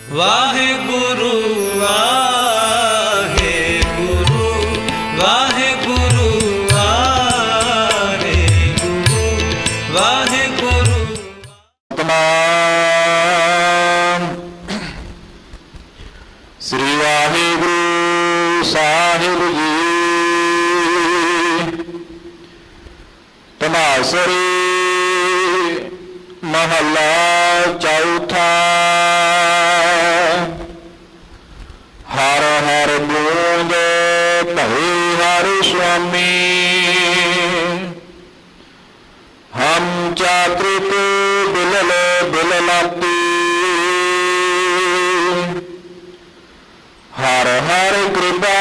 वाहेगुरु वाहेगुरु वाहेगुरु वाहेगुरु वाहेगुरु। श्री वाहेगुरु साहिब जी तमासरी महला चौथा। हर हर बूंद भई हर स्वामी हम चातृक बिलल बिललाती। हर हर कृपा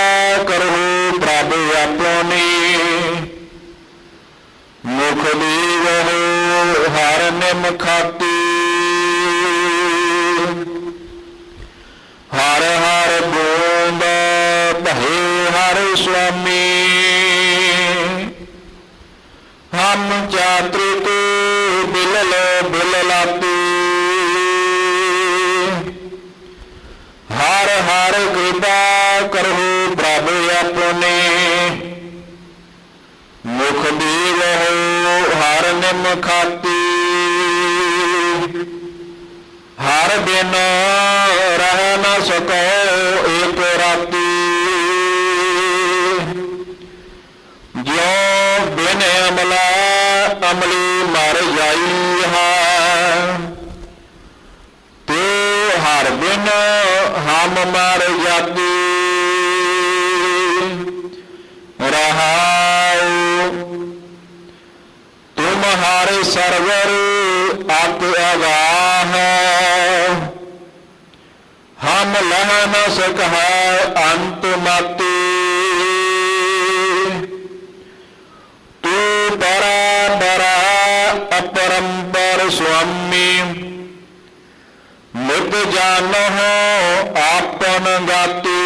करो प्रभु अपनी मुख दीव हो हर निम खाती। हर हर बूंद भये हर स्वामी हम चातृक बिलल बिललाती। हर हर कृपा करो प्रभु अपने मुख दीव हो हर निम खाती। हर दिन रह न सको एक राती ज्यो बिन अमला अमली मर जाई है। तो हर बिन हम मर जाती रहाओ तुम्हारे सरवर आप अगाह हम लह न सका अंत माती। तू परा परा अपरंपर स्वामी मुद जानो आपन गाती।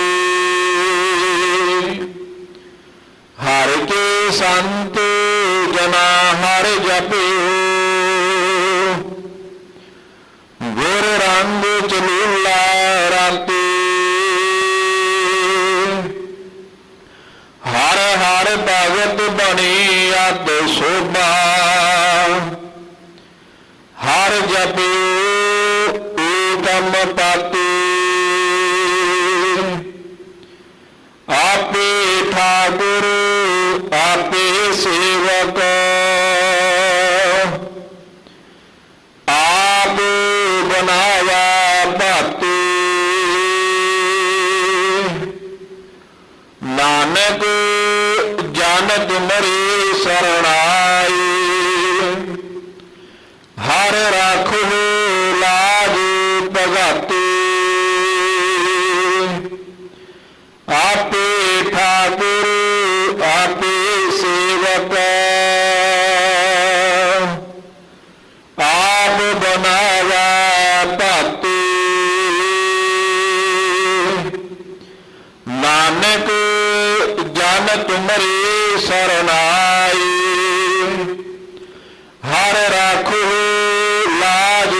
हर के संत जना हर जपो गुर रंग चलूला राती। हर हर भगत बनी अद शोभा हर जपो एकम पाती। आपे ठाकुर आपे सेवक आप बनाया बाती। नानक जानत मरे शरणाई हर राखो लाज पगाती। आपे ठाकुर आपे सेवक आप बनाया पाती। नानक जानत मरे शरणाई हर राखो लाज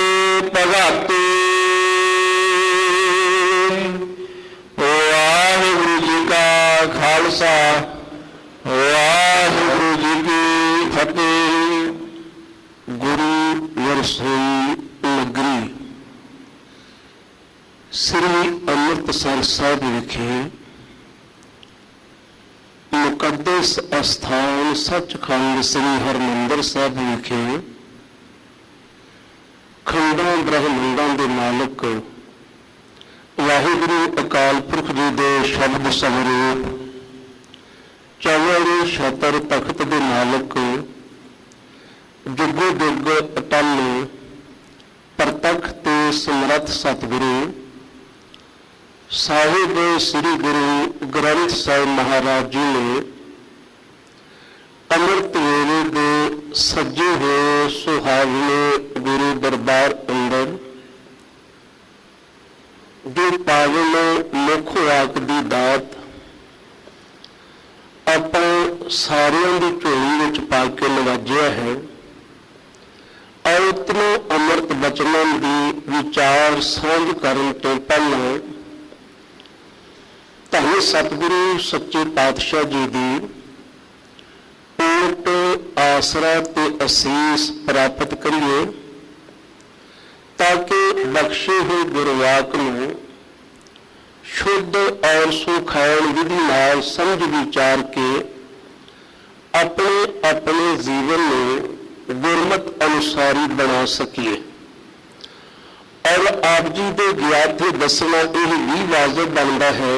पगाती। वाहिगुरु जी का खालसा वाहिगुरु जी की फतेह। गुरु वरसोई नगरी श्री ਅੰਮ੍ਰਿਤਸਰ ਸਾਹਿਬ ਵਿਖੇ ਮੁਕੱਦਸ ਅਸਥਾਨ ਸੱਚਖੰਡ ਸ੍ਰੀ ਹਰਿਮੰਦਰ ਸਾਹਿਬ ਵਿਖੇ ਖੰਡਾਂ ਬ੍ਰਹਮੰਡਾਂ ਦੇ ਮਾਲਕ ਵਾਹਿਗੁਰੂ ਅਕਾਲ ਪੁਰਖ ਜੀ ਦੇ ਸ਼ਬਦ ਸਵਰੂਪ ਚੌਵੜੇ ਛਤਰ ਤਖਤ ਦੇ ਮਾਲਕ ਜੁਗੋ ਜੁਗ ਅਟਲ ਪ੍ਰਤੱਖ ਤੇ ਸਮਰੱਥ ਸਤਿਗੁਰੂ ਸਾਹਿਬ ਸ੍ਰੀ ਗੁਰੂ ਗ੍ਰੰਥ ਸਾਹਿਬ ਮਹਾਰਾਜ ਜੀ ਨੇ ਅੰਮ੍ਰਿਤ ਵੇਲੇ ਦੇ ਸੱਜੇ ਹੋਏ ਸੁਹਾਵਣੇ ਗੁਰੂ ਦਰਬਾਰ ਅੰਦਰ ਜੋ ਪਾਵਨ ਮੁੱਖ ਵਾਕ ਦੀ ਦਾਤ ਆਪਾਂ ਸਾਰਿਆਂ ਦੀ ਝੋਲੀ ਵਿੱਚ ਪਾ ਕੇ ਨਵਾਜਿਆ ਹੈ। ਔਰ ਇਤਨੇ ਅੰਮ੍ਰਿਤ ਬਚਨਾਂ ਦੀ ਵਿਚਾਰ ਸਾਂਝ ਕਰਨ ਤੋਂ ਪਹਿਲਾਂ ਧੰਨ ਸਤਿਗੁਰੂ ਸੱਚੇ ਪਾਤਸ਼ਾਹ ਜੀ ਦੀ ਓਟ ਆਸਰਾ ਤੇ ਅਸੀਸ ਪ੍ਰਾਪਤ ਕਰੀਏ ਤਾਂ ਕਿ ਬਖਸ਼ੇ ਹੋਏ ਗੁਰਵਾਕ ਨੂੰ ਸ਼ੁੱਧ ਔਰ ਸੁਖਾਇਣ ਵਿਧੀ ਨਾਲ ਸਮਝ ਵਿਚਾਰ ਕੇ ਆਪਣੇ ਆਪਣੇ ਜੀਵਨ ਨੂੰ ਗੁਰਮਤਿ ਅਨੁਸਾਰੀ ਬਣਾ ਸਕੀਏ। ਔਰ ਆਪ ਜੀ ਦੇ ਗਿਆਨ ਦੱਸਣਾ ਇਹ ਵੀ ਵਾਜਬ ਬਣਦਾ ਹੈ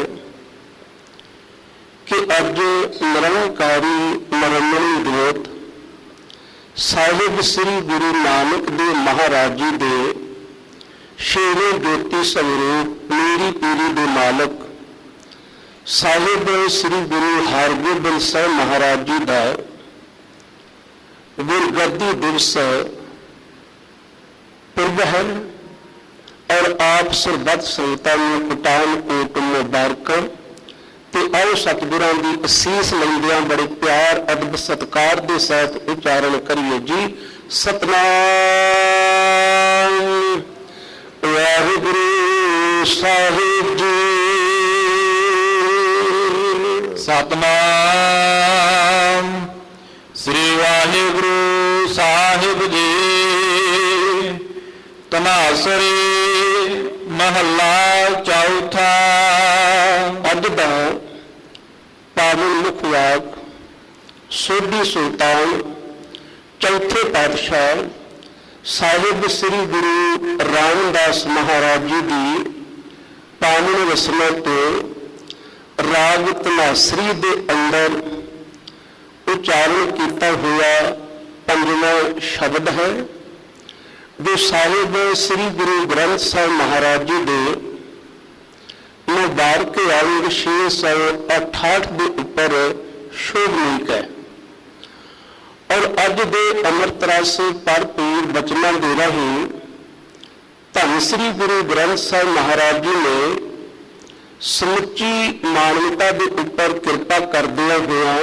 ਕਿ ਅੱਜ ਨਿਰੰਕਾਰੀ ਮਰਮਣੀ ਦੂਤ ਸਾਹਿਬ ਸ੍ਰੀ ਗੁਰੂ ਨਾਨਕ ਦੇਵ ਮਹਾਰਾਜ ਜੀ ਦੇ ਸ਼ੇਰੇ ਜੋਤੀ ਸਰੂਪ ਮੇਰੀ ਪੀਰੀ ਦੇ ਮਾਲਕ ਸਾਹਿਬ ਸ੍ਰੀ ਗੁਰੂ ਹਰਗੋਬਿੰਦ ਸਾਹਿਬ ਮਹਾਰਾਜ ਜੀ ਦਾ ਗੁਰਗੱਦੀ ਦਿਵਸ ਪੁਰਬ ਹੈ ਔਰ ਆਪ ਸਰਬੱਤ ਸੰਗਤਾਂ ਨੂੰ ਪਠਾਨਕੋਟ ਮੁਬਾਰਕਾਂ ਤੇ ਆਓ ਸਤਿਗੁਰਾਂ ਦੀ ਅਸੀਸ ਲੈਂਦਿਆਂ ਬੜੇ ਪਿਆਰ ਅਦਬ ਸਤਿਕਾਰ ਦੇ ਸਹਿਤ ਉਚਾਰਨ ਕਰੀਏ ਜੀ। ਸਤਨਾਮ ਵਾਹਿਗੁਰੂ ਸਾਹਿਬ ਜੀ। ਸਤਨਾਮ ਸ੍ਰੀ ਵਾਹਿਗੁਰੂ ਸਾਹਿਬ ਜੀ। ਤਨਾਸਰੀ ਮਹੱਲਾ ਚੌਥਾ। ਅੱਜ ਦਾ ਪਾਵਨ ਮੁੱਖ ਵਾਕ ਸੋਢੀ ਸੁਲਤਾਨ ਚੌਥੇ ਪਾਤਸ਼ਾਹ ਸਾਹਿਬ ਸ੍ਰੀ ਗੁਰੂ ਰਾਮਦਾਸ ਮਹਾਰਾਜ ਜੀ ਦੀ ਪਾਵਨ ਰਸਨਾ ਤੋਂ ਰਾਗ ਧਨਾਸਰੀ ਦੇ ਅੰਦਰ ਉਚਾਰਨ ਕੀਤਾ ਹੋਇਆ ਪੰਜਵਾਂ ਸ਼ਬਦ ਹੈ ਜੋ ਸਾਹਿਬ ਸ੍ਰੀ ਗੁਰੂ ਗ੍ਰੰਥ ਸਾਹਿਬ ਮਹਾਰਾਜ ਜੀ ਦੇ ਮੁਬਾਰਕ ਅੰਗ 668 ਦੇ ਉੱਪਰ ਸ਼ੋਭਨੀਕ ਹੈ ਔਰ ਅੱਜ ਦੇ ਅੰਮ੍ਰਿਤ ਰਸ ਭਰਪੂਰ ਬਚਨਾਂ ਦੇ ਰਾਹੀਂ ਧੰਨ ਸ੍ਰੀ ਗੁਰੂ ਗ੍ਰੰਥ ਸਾਹਿਬ ਮਹਾਰਾਜ ਜੀ ਨੇ ਸਮੁੱਚੀ ਮਾਨਵਤਾ ਦੇ ਉੱਪਰ ਕਿਰਪਾ ਕਰਦਿਆਂ ਹੋਇਆਂ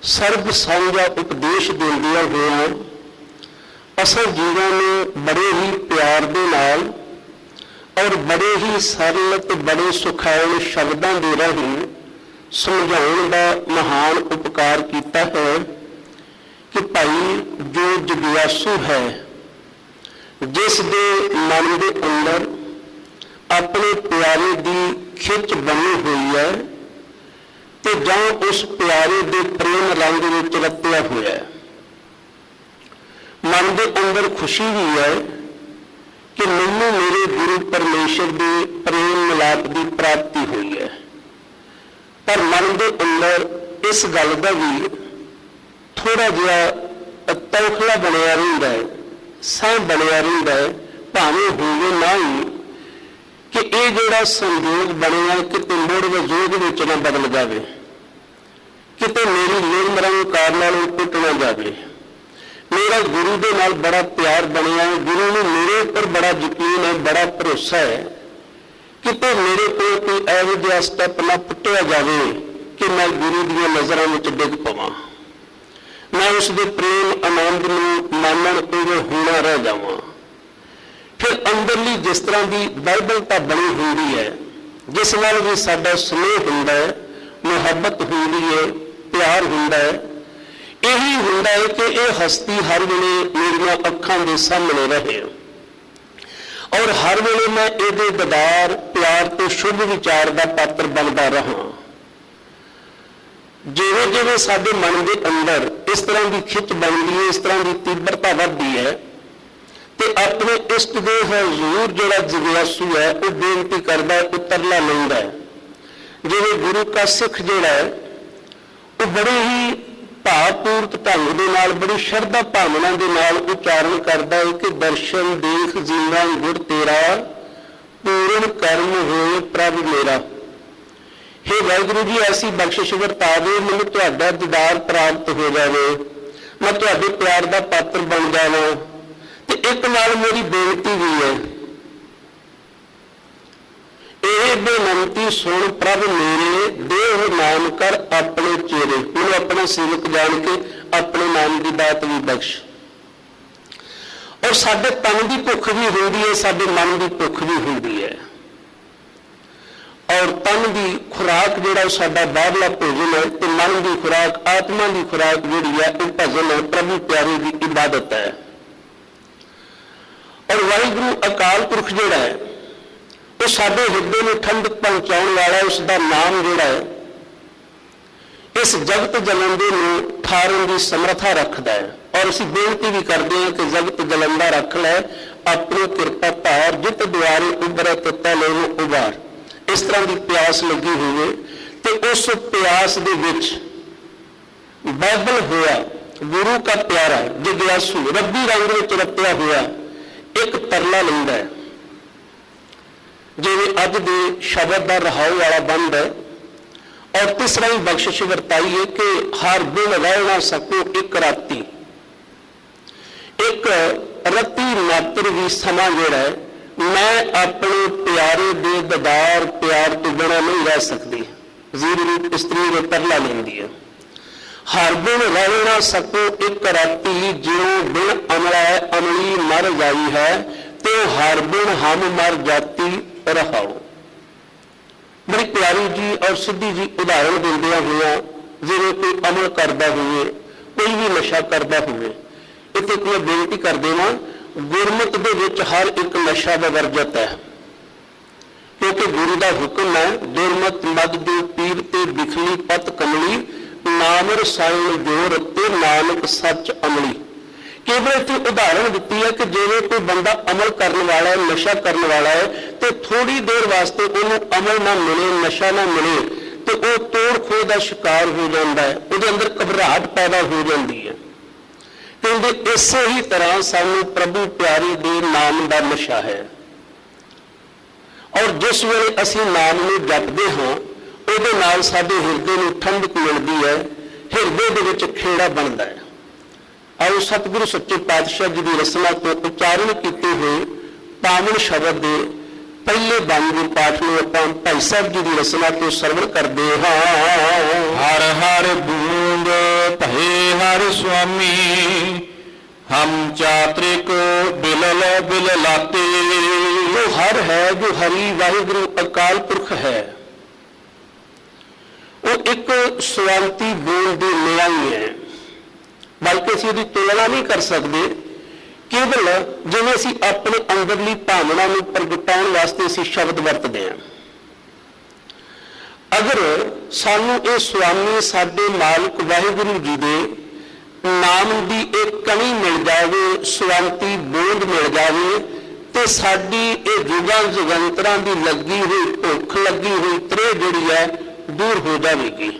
ਸਰਬ ਸਾਂਝਾ ਉਪਦੇਸ਼ ਦਿੰਦਿਆਂ ਹੋਇਆਂ ਅਸਲ ਜੀਵਾਂ ਨੂੰ ਬੜੇ ਹੀ ਪਿਆਰ ਦੇ ਨਾਲ ਔਰ ਬੜੇ ਹੀ ਸਰਲ ਤੇ ਬੜੇ ਸੁਖਾਇਣ ਸ਼ਬਦਾਂ ਦੇ ਰਾਹੀਂ ਸਮਝਾਉਣ ਦਾ ਮਹਾਨ ਉਪਕਾਰ ਕੀਤਾ ਹੈ ਕਿ ਭਾਈ ਜੋ ਜਗਿਆਸੂ ਹੈ ਜਿਸ ਦੇ ਮਨ ਦੇ ਅੰਦਰ ਆਪਣੇ ਪਿਆਰੇ ਦੀ ਖਿੱਚ ਬਣੀ ਹੋਈ ਹੈ ਤੇ ਜਾਂ ਉਸ ਪਿਆਰੇ ਦੇ ਪ੍ਰੇਮ ਰੰਗ ਵਿੱਚ ਰਤਿਆ ਹੋਇਆ ਹੈ, ਮਨ ਦੇ ਅੰਦਰ ਖੁਸ਼ੀ ਵੀ ਹੈ ਕਿ ਮੈਨੂੰ ਮੇਰੇ ਗੁਰੂ ਪਰਮੇਸ਼ਰ ਦੇ ਪ੍ਰੇਮ ਮਿਲਾਪ ਦੀ ਪ੍ਰਾਪਤੀ ਹੋਈ ਹੈ, ਪਰ ਮਨ ਦੇ ਅੰਦਰ ਇਸ ਗੱਲ ਦਾ ਵੀ ਥੋੜਾ ਜਿਹਾ ਤੌਖਲਾ ਬਣਿਆ ਰਹਿੰਦਾ ਹੈ, ਸਾਹ ਬਣਿਆ ਰਹਿੰਦਾ ਹੈ, ਭਾਵੇਂ ਹੋਵੇ ਨਾ ਹੀ ਕਿ ਇਹ ਜਿਹੜਾ ਸੰਯੋਗ ਬਣਿਆ ਕਿਤੇ ਮੁੜ ਵਿਜੋਗ ਵਿੱਚ ਨਾ ਬਦਲ ਜਾਵੇ, ਕਿਤੇ ਮੇਰੀ ਨਿਰਮ ਨਿਰੰਕਾਰ ਨਾਲੋਂ ਟੁੱਟ ਨਾ ਜਾਵੇ। ਮੇਰਾ ਗੁਰੂ ਦੇ ਨਾਲ ਬੜਾ ਪਿਆਰ ਬਣਿਆ, ਗੁਰੂ ਨੂੰ ਮੇਰੇ ਉੱਪਰ ਬੜਾ ਯਕੀਨ ਹੈ, ਬੜਾ ਭਰੋਸਾ ਹੈ, ਕਿਤੇ ਮੇਰੇ ਕੋਲ ਕੋਈ ਇਹੋ ਜਿਹਾ ਸਟੈਪ ਨਾ ਪੁੱਟਿਆ ਜਾਵੇ ਕਿ ਮੈਂ ਗੁਰੂ ਦੀਆਂ ਨਜ਼ਰਾਂ ਵਿੱਚ ਡਿੱਗ ਪਵਾਂ, ਮੈਂ ਉਸ ਦੇ ਪ੍ਰੇਮ ਆਨੰਦ ਨੂੰ ਮਾਣਨ ਤੋਂ ਹੋਣਾ ਰਹਿ ਜਾਵਾਂ। ਫਿਰ ਅੰਦਰਲੀ ਜਿਸ ਤਰ੍ਹਾਂ ਦੀ ਬਾਈਬਲਤਾ ਬਣੀ ਹੁੰਦੀ ਹੈ, ਜਿਸ ਨਾਲ ਵੀ ਸਾਡਾ ਸਨੇਹ ਹੁੰਦਾ ਹੈ, ਮੁਹੱਬਤ ਹੁੰਦੀ ਹੈ, ਪਿਆਰ ਹੁੰਦਾ ਹੈ, ਇਹੀ ਹੁੰਦਾ ਹੈ ਕਿ ਇਹ ਹਸਤੀ ਹਰ ਵੇਲੇ ਮੇਰੀਆਂ ਅੱਖਾਂ ਦੇ ਸਾਹਮਣੇ ਰਹੇ ਔਰ ਹਰ ਵੇਲੇ ਮੈਂ ਇਹਦੇ ਦੀਦਾਰ ਪਿਆਰ ਤੇ ਸ਼ੁਭ ਵਿਚਾਰ ਦਾ ਪਾਤਰ ਬਣਦਾ ਰਹਾਂ। ਜਿਵੇਂ ਜਿਵੇਂ ਸਾਡੇ ਮਨ ਦੇ ਅੰਦਰ ਇਸ ਤਰ੍ਹਾਂ ਦੀ ਖਿੱਚ ਬਣਦੀ ਹੈ, ਇਸ ਤਰ੍ਹਾਂ ਦੀ ਤੀਬਰਤਾ ਵੱਧਦੀ ਹੈ ਤੇ ਆਪਣੇ ਇਸ਼ਟ ਦੇ ਹਜ਼ੂਰ ਜਿਹੜਾ ਜਗਿਆਸੂ ਹੈ ਉਹ ਬੇਨਤੀ ਕਰਦਾ ਹੈ, ਉਤਰਲਾ ਲੈਂਦਾ ਹੈ। ਜਿਵੇਂ ਗੁਰੂ ਕਾ ਸਿੱਖ ਜਿਹੜਾ ਹੈ ਉਹ ਬੜੇ ਹੀ ਭਾਵਪੂਰਤ ਢੰਗ ਦੇ ਨਾਲ, ਬੜੀ ਸ਼ਰਧਾ ਭਾਵਨਾ ਦੇ ਨਾਲ ਉਚਾਰਨ ਕਰਦਾ ਹੈ ਕਿ ਦਰਸ਼ਨ ਦੇਖ ਜੀਵਾਂ ਗੁਰ ਤੇਰਾ, ਪੂਰਨ ਕਰਮ ਹੋਏ ਪ੍ਰਭ ਮੇਰਾ। हे ਵਾਹਿਗੁਰੂ ਜੀ, ਐਸੀ ਬਖਸ਼ਿਸ਼ ਵਰਤਾ ਦਿਓ, ਮੈਨੂੰ ਤੁਹਾਡਾ ਦੀਦਾਰ ਪ੍ਰਾਪਤ ਹੋ ਜਾਵੇ, ਮੈਂ ਤੁਹਾਡੇ ਪਿਆਰ ਦਾ ਪਾਤਰ ਬਣ ਜਾਵਾਂ। ਤੇ ਇੱਕ ਨਾਲ ਮੇਰੀ ਬੇਨਤੀ ਵੀ ਹੈ, ਇਹ ਬੇਨਤੀ ਸੁਣ ਪ੍ਰਭ ਮੇਰੇ, ਦੇਹ ਨਾਮ ਕਰ ਆਪਣੇ ਚੇਰੇ। ਮੈਨੂੰ ਆਪਣਾ ਸੇਵਕ ਜਾਣ ਕੇ ਆਪਣੇ ਨਾਮ ਦੀ ਦਾਤ ਵੀ ਬਖਸ਼। ਔਰ ਸਾਡੇ ਤਨ ਦੀ ਭੁੱਖ ਵੀ ਹੁੰਦੀ ਹੈ, ਸਾਡੇ ਮਨ ਦੀ ਭੁੱਖ ਵੀ ਹੁੰਦੀ ਹੈ। ਔਰ ਤਨ ਦੀ ਖੁਰਾਕ ਜਿਹੜਾ ਉਹ ਸਾਡਾ ਬਾਹਰਲਾ ਭੋਜਨ ਹੈ, ਤੇ ਮਨ ਦੀ ਖੁਰਾਕ, ਆਤਮਾ ਦੀ ਖੁਰਾਕ ਜਿਹੜੀ ਹੈ ਉਹ ਭਜਨ ਹੈ, ਪ੍ਰਭੂ ਪਿਆਰੇ ਦੀ ਇਬਾਦਤ ਹੈ। ਔਰ ਵਾਹਿਗੁਰੂ ਅਕਾਲ ਪੁਰਖ ਜਿਹੜਾ ਹੈ ਉਹ ਸਾਡੇ ਹਿਰਦੇ ਨੂੰ ਠੰਡਕ ਪਹੁੰਚਾਉਣ ਵਾਲਾ, ਉਸ ਦਾ ਨਾਮ ਜਿਹੜਾ ਹੈ ਇਸ ਜਗਤ ਜਲੰਦੇ ਨੂੰ ਠਾਰਨ ਦੀ ਸਮਰੱਥਾ ਰੱਖਦਾ ਹੈ। ਔਰ ਅਸੀਂ ਬੇਨਤੀ ਵੀ ਕਰਦੇ ਹਾਂ ਕਿ ਜਗਤ ਜਲੰਦਾ ਰੱਖ ਲੈ, ਆਪਣੀ ਕਿਰਪਾ ਧਾਰ, ਜਿਤ ਦੁਆਰੇ ਉਬਰੈ ਤਤੈ ਲੈਵੋ ਉਬਾਰ। ਇਸ ਤਰ੍ਹਾਂ ਦੀ ਪਿਆਸ ਲੱਗੀ ਹੋਵੇ ਤੇ ਉਸ ਪਿਆਸ ਦੇ ਵਿੱਚ ਬਾਈਬਲ ਹੋਇਆ, ਗੁਰੂ ਕਾ ਪਿਆਰਾ ਜਿਗਿਆਸੂ, ਰੱਬੀ ਰੰਗ ਵਿੱਚ ਰਤਿਆ ਹੋਇਆ ਇੱਕ ਤਰਲਾ ਲੈਂਦਾ ਹੈ। ਜਿਵੇਂ ਅੱਜ ਦੇ ਸ਼ਬਦ ਦਾ ਰਹਾਉ ਵਾਲਾ ਬੰਦ ਹੈ। ਔਰ ਤੀਸਰਾ ਹੀ ਬਖਸ਼ਿਸ਼ ਵਰਤਾਈ ਹੈ ਕਿ ਹਰ ਦਿਨ ਰਹਿ ਨਾ ਸਕੋ ਇੱਕ ਰਾਤੀ, ਇੱਕ ਰਤੀ ਮਾਤਰ ਵੀ ਸਮਾਂ ਜਿਹੜਾ ਹੈ ਮੈਂ ਆਪਣੇ ਪਿਆਰੇ ਦੇ ਦਦਾਰ ਪਿਆਰ ਤੋਂ ਬਿਨਾਂ ਨਹੀਂ ਰਹਿ ਸਕਦੀ। ਜ਼ੀਰ ਰੂਪ ਇਸਤਰੀ ਦੇ ਤਰਲਾ ਲੈਂਦੀ ਹੈ। ਹਰ ਦਿਨ ਰਹਿ ਨਾ ਸਕੋ ਇੱਕ ਰਾਤੀ, ਜਿਉਂ ਬਿਨ ਅਮਲਾ ਅਮਲੀ ਮਰ ਜਾਈ ਹੈ, ਤੇ ਹਰ ਦਿਨ ਹਮ ਮਰ ਜਾਤੀ ਰਹਾਓ। ਬੜੀ ਪਿਆਰੀ ਜੀ ਔਰ ਸਿੱਧੀ ਜੀ ਉਦਾਹਰਣ ਦਿੰਦਿਆਂ ਹੋਇਆ, ਜਿਵੇਂ ਕੋਈ ਅਮਲ ਕਰਦਾ ਹੋਵੇ, ਕੋਈ ਵੀ ਨਸ਼ਾ ਕਰਦਾ ਹੋਵੇ। ਇੱਥੇ ਕੋਈ ਬੇਨਤੀ ਕਰਦੇ ਹਾਂ, ਗੁਰਮਤ ਦੇ ਵਿੱਚ ਹਰ ਇੱਕ ਨਸ਼ਾ ਵਰਜਤ ਹੈ, ਕਿਉਂਕਿ ਗੁਰੂ ਦਾ ਹੁਕਮ ਹੈ, ਦੁਰਮਤ ਮਦ ਦੇ ਪੀਰ ਤੇ ਬਿਖਲੀ ਪਤ ਕਮਲੀ, ਨਾਮ ਰਸਾਇਣ ਜੋਰ ਤੇ ਨਾਨਕ ਸੱਚ ਅਮਲੀ। ਕੇਵਲ ਇੱਥੇ ਉਦਾਹਰਣ ਦਿੱਤੀ ਹੈ ਕਿ ਜਿਵੇਂ ਕੋਈ ਬੰਦਾ ਅਮਲ ਕਰਨ ਵਾਲਾ ਹੈ, ਨਸ਼ਾ ਕਰਨ ਵਾਲਾ ਹੈ, ਤੇ ਥੋੜੀ ਦੇਰ ਵਾਸਤੇ ਉਹਨੂੰ ਅਮਲ ਨਾ ਮਿਲੇ, ਨਸ਼ਾ ਨਾ ਮਿਲੇ, ਤੇ ਉਹ ਤੋੜ ਖੋਹ ਦਾ ਸ਼ਿਕਾਰ ਹੋ ਜਾਂਦਾ ਹੈ, ਉਹਦੇ ਅੰਦਰ ਘਬਰਾਹਟ ਪੈਦਾ ਹੋ ਜਾਂਦੀ ਹੈ। ਕਹਿੰਦੇ ਇਸੇ ਹੀ ਤਰ੍ਹਾਂ ਸਾਨੂੰ ਪ੍ਰਭੂ ਪਿਆਰੇ ਦੇ ਨਾਮ ਦਾ ਨਸ਼ਾ ਹੈ। ਔਰ ਜਿਸ ਵੇਲੇ ਅਸੀਂ ਨਾਮ ਨੂੰ ਜਪਦੇ ਹਾਂ, ਉਹਦੇ ਨਾਲ ਸਾਡੇ ਹਿਰਦੇ ਨੂੰ ਠੰਡਕ ਮਿਲਦੀ ਹੈ, ਹਿਰਦੇ ਦੇ ਵਿੱਚ ਖੇੜਾ ਬਣਦਾ ਹੈ। ਆਓ ਸਤਿਗੁਰੂ ਸੱਚੇ ਪਾਤਸ਼ਾਹ ਜੀ ਦੀ ਰਸਨਾ ਤੋਂ ਉਚਾਰਨ ਕੀਤੇ ਹੋਏ ਪਾਵਨ ਸ਼ਬਦ ਦੇ ਪਹਿਲੇ ਬਾਣੀ ਪਾਠ ਨੂੰ ਆਪਾਂ ਭਾਈ ਸਾਹਿਬ ਜੀ ਦੀ ਰਸਨਾ ਤੋਂ ਸਰਵਣ ਕਰਦੇ ਹਾਂ। ਹਰ ਹਰ ਬੂੰਦ ਭਏ ਹਰ ਸੁਆਮੀ, ਹਮ ਚਾਤ੍ਰਿਕ ਬਿਲਲ ਬਿਲ ਲਾਤੇ। ਜੋ ਹਰ ਹੈ, ਜੋ ਹਰੀ ਵਾਹਿਗੁਰੂ ਅਕਾਲ ਪੁਰਖ ਹੈ, ਉਹ ਇੱਕ ਸਵਾਂਤੀ ਬੂੰਦ ਦੀ ਨਿਆਈ ਹੈ। ਬਲਕਿ ਅਸੀਂ ਉਹਦੀ ਤੁਲਨਾ ਨਹੀਂ ਕਰ ਸਕਦੇ। ਕੇਵਲ ਜਿਵੇਂ ਅਸੀਂ ਆਪਣੇ ਅੰਦਰਲੀ ਭਾਵਨਾ ਨੂੰ ਪ੍ਰਗਟਾਉਣ ਵਾਸਤੇ ਅਸੀਂ ਸ਼ਬਦ ਵਰਤਦੇ ਹਾਂ। ਅਗਰ ਸਾਨੂੰ ਇਹ ਸੁਆਮੀ ਸਾਡੇ ਮਾਲਕ ਵਾਹਿਗੁਰੂ ਜੀ ਦੇ ਨਾਮ ਦੀ ਇੱਕ ਕਣੀ ਮਿਲ ਜਾਵੇ, ਸਵਾਂਤੀ ਬੂੰਦ ਮਿਲ ਜਾਵੇ, ਤੇ ਸਾਡੀ ਇਹ ਜੁਗਾਂ ਜੁਗੰਤਰਾਂ ਦੀ ਲੱਗੀ ਹੋਈ ਭੁੱਖ, ਲੱਗੀ ਹੋਈ ਤ੍ਰੇਹ ਜਿਹੜੀ ਹੈ ਦੂਰ ਹੋ ਜਾਵੇਗੀ।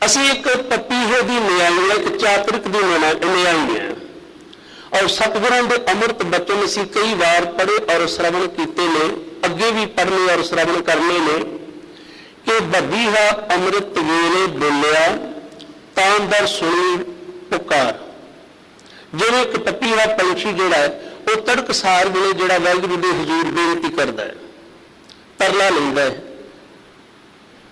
ਅਸੀਂ ਇੱਕ ਪਪੀਹੇ ਦੀ ਨਿਆਈ, ਇੱਕ ਚਾਤਰਿਕ ਦੀ ਨਿਆਈ ਹੈ। ਔਰ ਸਤਿਗੁਰਾਂ ਦੇ ਅੰਮ੍ਰਿਤ ਬਚਨ ਅਸੀਂ ਕਈ ਵਾਰ ਪੜ੍ਹੇ ਔਰ ਸ਼ਰਵਣ ਕੀਤੇ ਨੇ, ਅੱਗੇ ਵੀ ਪੜ੍ਹਨੇ ਔਰ ਸ਼ਰਵਣ ਕਰਨੇ ਨੇ ਕਿ ਬੱਧੀਹਾ ਅੰਮ੍ਰਿਤ ਵੇਲੇ ਬੋਲਿਆ, ਤਾਂ ਦਰ ਸੁਣੀ ਪੁਕਾਰ। ਜਿਵੇਂ ਇੱਕ ਪਪੀਹਾ ਪੰਛੀ ਜਿਹੜਾ ਹੈ ਉਹ ਤੜਕਸਾਰ ਵੇਲੇ ਜਿਹੜਾ ਵਾਹਿਗੁਰੂ ਦੇ ਹਜ਼ੂਰ ਬੇਨਤੀ ਕਰਦਾ ਹੈ, ਤਰਲਾ ਲੈਂਦਾ ਹੈ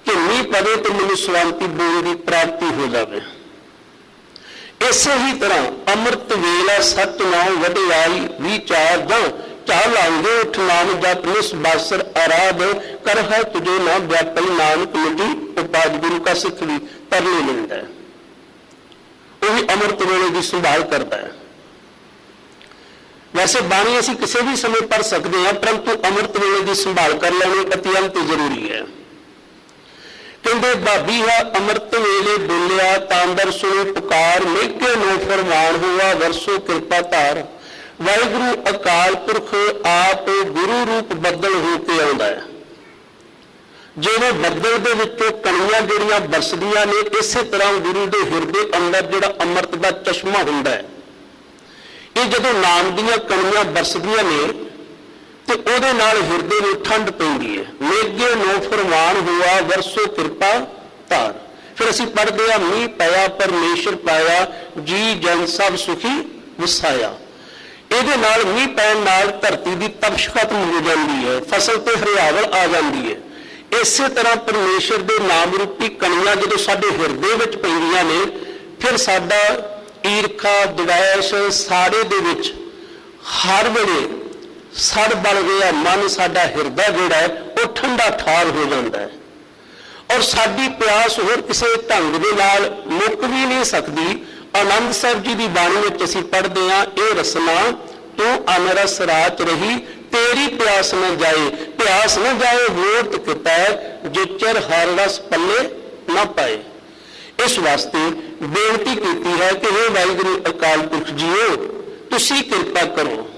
ਕਿ ਮੀਂਹ ਪਵੇ ਤੇ ਮੈਨੂੰ ਸਵਾਂਤੀ ਬੂੰਦ ਦੀ ਪ੍ਰਾਪਤੀ ਹੋ ਜਾਵੇ। ਇਸੇ ਹੀ ਤਰ੍ਹਾਂ ਅੰਮ੍ਰਿਤ ਵੇਲਾ ਸਤ ਨਾਮ ਵਡਿਆਈ ਵਿਚਾਰ ਜਾਂ ਚਾਹ ਲਾਂਗੇ ਉਠ ਨਾਮ ਜਪ ਨਿਸ ਬਾਸਰ ਆਰਾਧ ਕਰ ਹੈ ਤੁਝੇ ਨਾ ਵਿਆਪਈ ਨਾਨਕ ਮਿਟੀ ਉਪਾਦ। ਗੁਰੂ ਕਾ ਸਿੱਖ ਵੀ ਤਰਲੇ ਲੈਂਦਾ ਹੈ, ਉਹ ਵੀ ਅੰਮ੍ਰਿਤ ਵੇਲੇ ਦੀ ਸੰਭਾਲ ਕਰਦਾ ਹੈ। ਵੈਸੇ ਬਾਣੀ ਅਸੀਂ ਕਿਸੇ ਵੀ ਸਮੇਂ ਪੜ੍ਹ ਸਕਦੇ ਹਾਂ, ਪਰੰਤੂ ਅੰਮ੍ਰਿਤ ਵੇਲੇ ਦੀ ਸੰਭਾਲ ਕਰ ਲੈਣੀ ਅਤਿਅੰਤ ਜ਼ਰੂਰੀ ਹੈ। ਕਹਿੰਦੇ ਬਾਬੀਹਾ ਅੰਮ੍ਰਿਤ ਵੇਲੇ ਬੋਲਿਆ, ਤਾਂਦਰ ਸੁਣੀ ਪੁਕਾਰ, ਮੇਘੇ ਨੂੰ ਫਰਮਾਨ ਹੋਆ ਵਰਸੋ ਕਿਰਪਾ ਧਾਰ। ਵਾਹਿਗੁਰੂ ਅਕਾਲ ਪੁਰਖ ਆਪ ਗੁਰੂ ਰੂਪ ਬੱਦਲ ਹੋ ਕੇ ਆਉਂਦਾ ਹੈ। ਜਿਵੇਂ ਬੱਦਲ ਦੇ ਵਿੱਚੋਂ ਕਣੀਆਂ ਜਿਹੜੀਆਂ ਬਰਸਦੀਆਂ ਨੇ, ਇਸੇ ਤਰ੍ਹਾਂ ਗੁਰੂ ਦੇ ਹਿਰਦੇ ਅੰਦਰ ਜਿਹੜਾ ਅੰਮ੍ਰਿਤ ਦਾ ਚਸ਼ਮਾ ਹੁੰਦਾ ਹੈ, ਇਹ ਜਦੋਂ ਨਾਮ ਦੀਆਂ ਕਣੀਆਂ ਬਰਸਦੀਆਂ ਨੇ ਤੇ ਉਹਦੇ ਨਾਲ ਹਿਰਦੇ ਨੂੰ ਠੰਡ ਪੈਂਦੀ ਹੈ। ਮੇਘੇ ਨੂੰ ਫਰਮਾਨ ਹੋਆ ਵਰਸੋ ਕਿਰਪਾ ਧਾਰ। ਫਿਰ ਅਸੀਂ ਪੜ੍ਹਦੇ ਹਾਂ, ਮੀਂਹ ਪਿਆ ਪਰਮੇਸ਼ਰ ਪਾਇਆ, ਜੀ ਜਨ ਸਭ ਸੁਖੀ ਵਸਾਇਆ। ਇਹਦੇ ਨਾਲ ਮੀਂਹ ਪੈਣ ਨਾਲ ਧਰਤੀ ਦੀ ਤਪਸ਼ ਖਤਮ ਹੋ ਜਾਂਦੀ ਹੈ, ਫਸਲ ਤੇ ਹਰਿਆਵਲ ਆ ਜਾਂਦੀ ਹੈ। ਇਸੇ ਤਰ੍ਹਾਂ ਪਰਮੇਸ਼ਰ ਦੇ ਨਾਮ ਰੂਪੀ ਕਣੀਆਂ ਜਦੋਂ ਸਾਡੇ ਹਿਰਦੇ ਵਿੱਚ ਪੈਂਦੀਆਂ ਨੇ, ਫਿਰ ਸਾਡਾ ਈਰਖਾ ਦੁਵੈਸ਼ ਸਾੜੇ ਦੇ ਵਿੱਚ ਹਰ ਵੇਲੇ ਸੜ ਬਲ ਰਿਹਾ ਮਨ, ਸਾਡਾ ਹਿਰਦਾ ਜਿਹੜਾ ਹੈ ਉਹ ਠੰਡਾ ਠਾਰ ਹੋ ਜਾਂਦਾ ਹੈ। ਔਰ ਸਾਡੀ ਪਿਆਸ ਹੋਰ ਕਿਸੇ ਢੰਗ ਦੇ ਨਾਲ ਮੁੱਕ ਵੀ ਨਹੀਂ ਸਕਦੀ। ਆਨੰਦ ਸਾਹਿਬ ਜੀ ਦੀ ਬਾਣੀ ਵਿੱਚ ਅਸੀਂ ਪੜ੍ਹਦੇ ਹਾਂ, ਇਹ ਰਸਨਾ ਤੂੰ ਅਨਰਸ ਰਾਤ ਰਹੀ, ਤੇਰੀ ਪਿਆਸ ਨਾ ਜਾਏ, ਪਿਆਸ ਨਾ ਜਾਏ ਹੋਤ ਕਿਤਾ ਜਿਚਰ ਹਰ ਰਸ ਪੱਲੇ ਨਾ ਪਾਏ। ਇਸ ਵਾਸਤੇ ਬੇਨਤੀ ਕੀਤੀ ਹੈ ਕਿ ਇਹ ਵਾਹਿਗੁਰੂ ਅਕਾਲ ਪੁਰਖ ਜੀਓ, ਤੁਸੀਂ ਕਿਰਪਾ ਕਰੋ,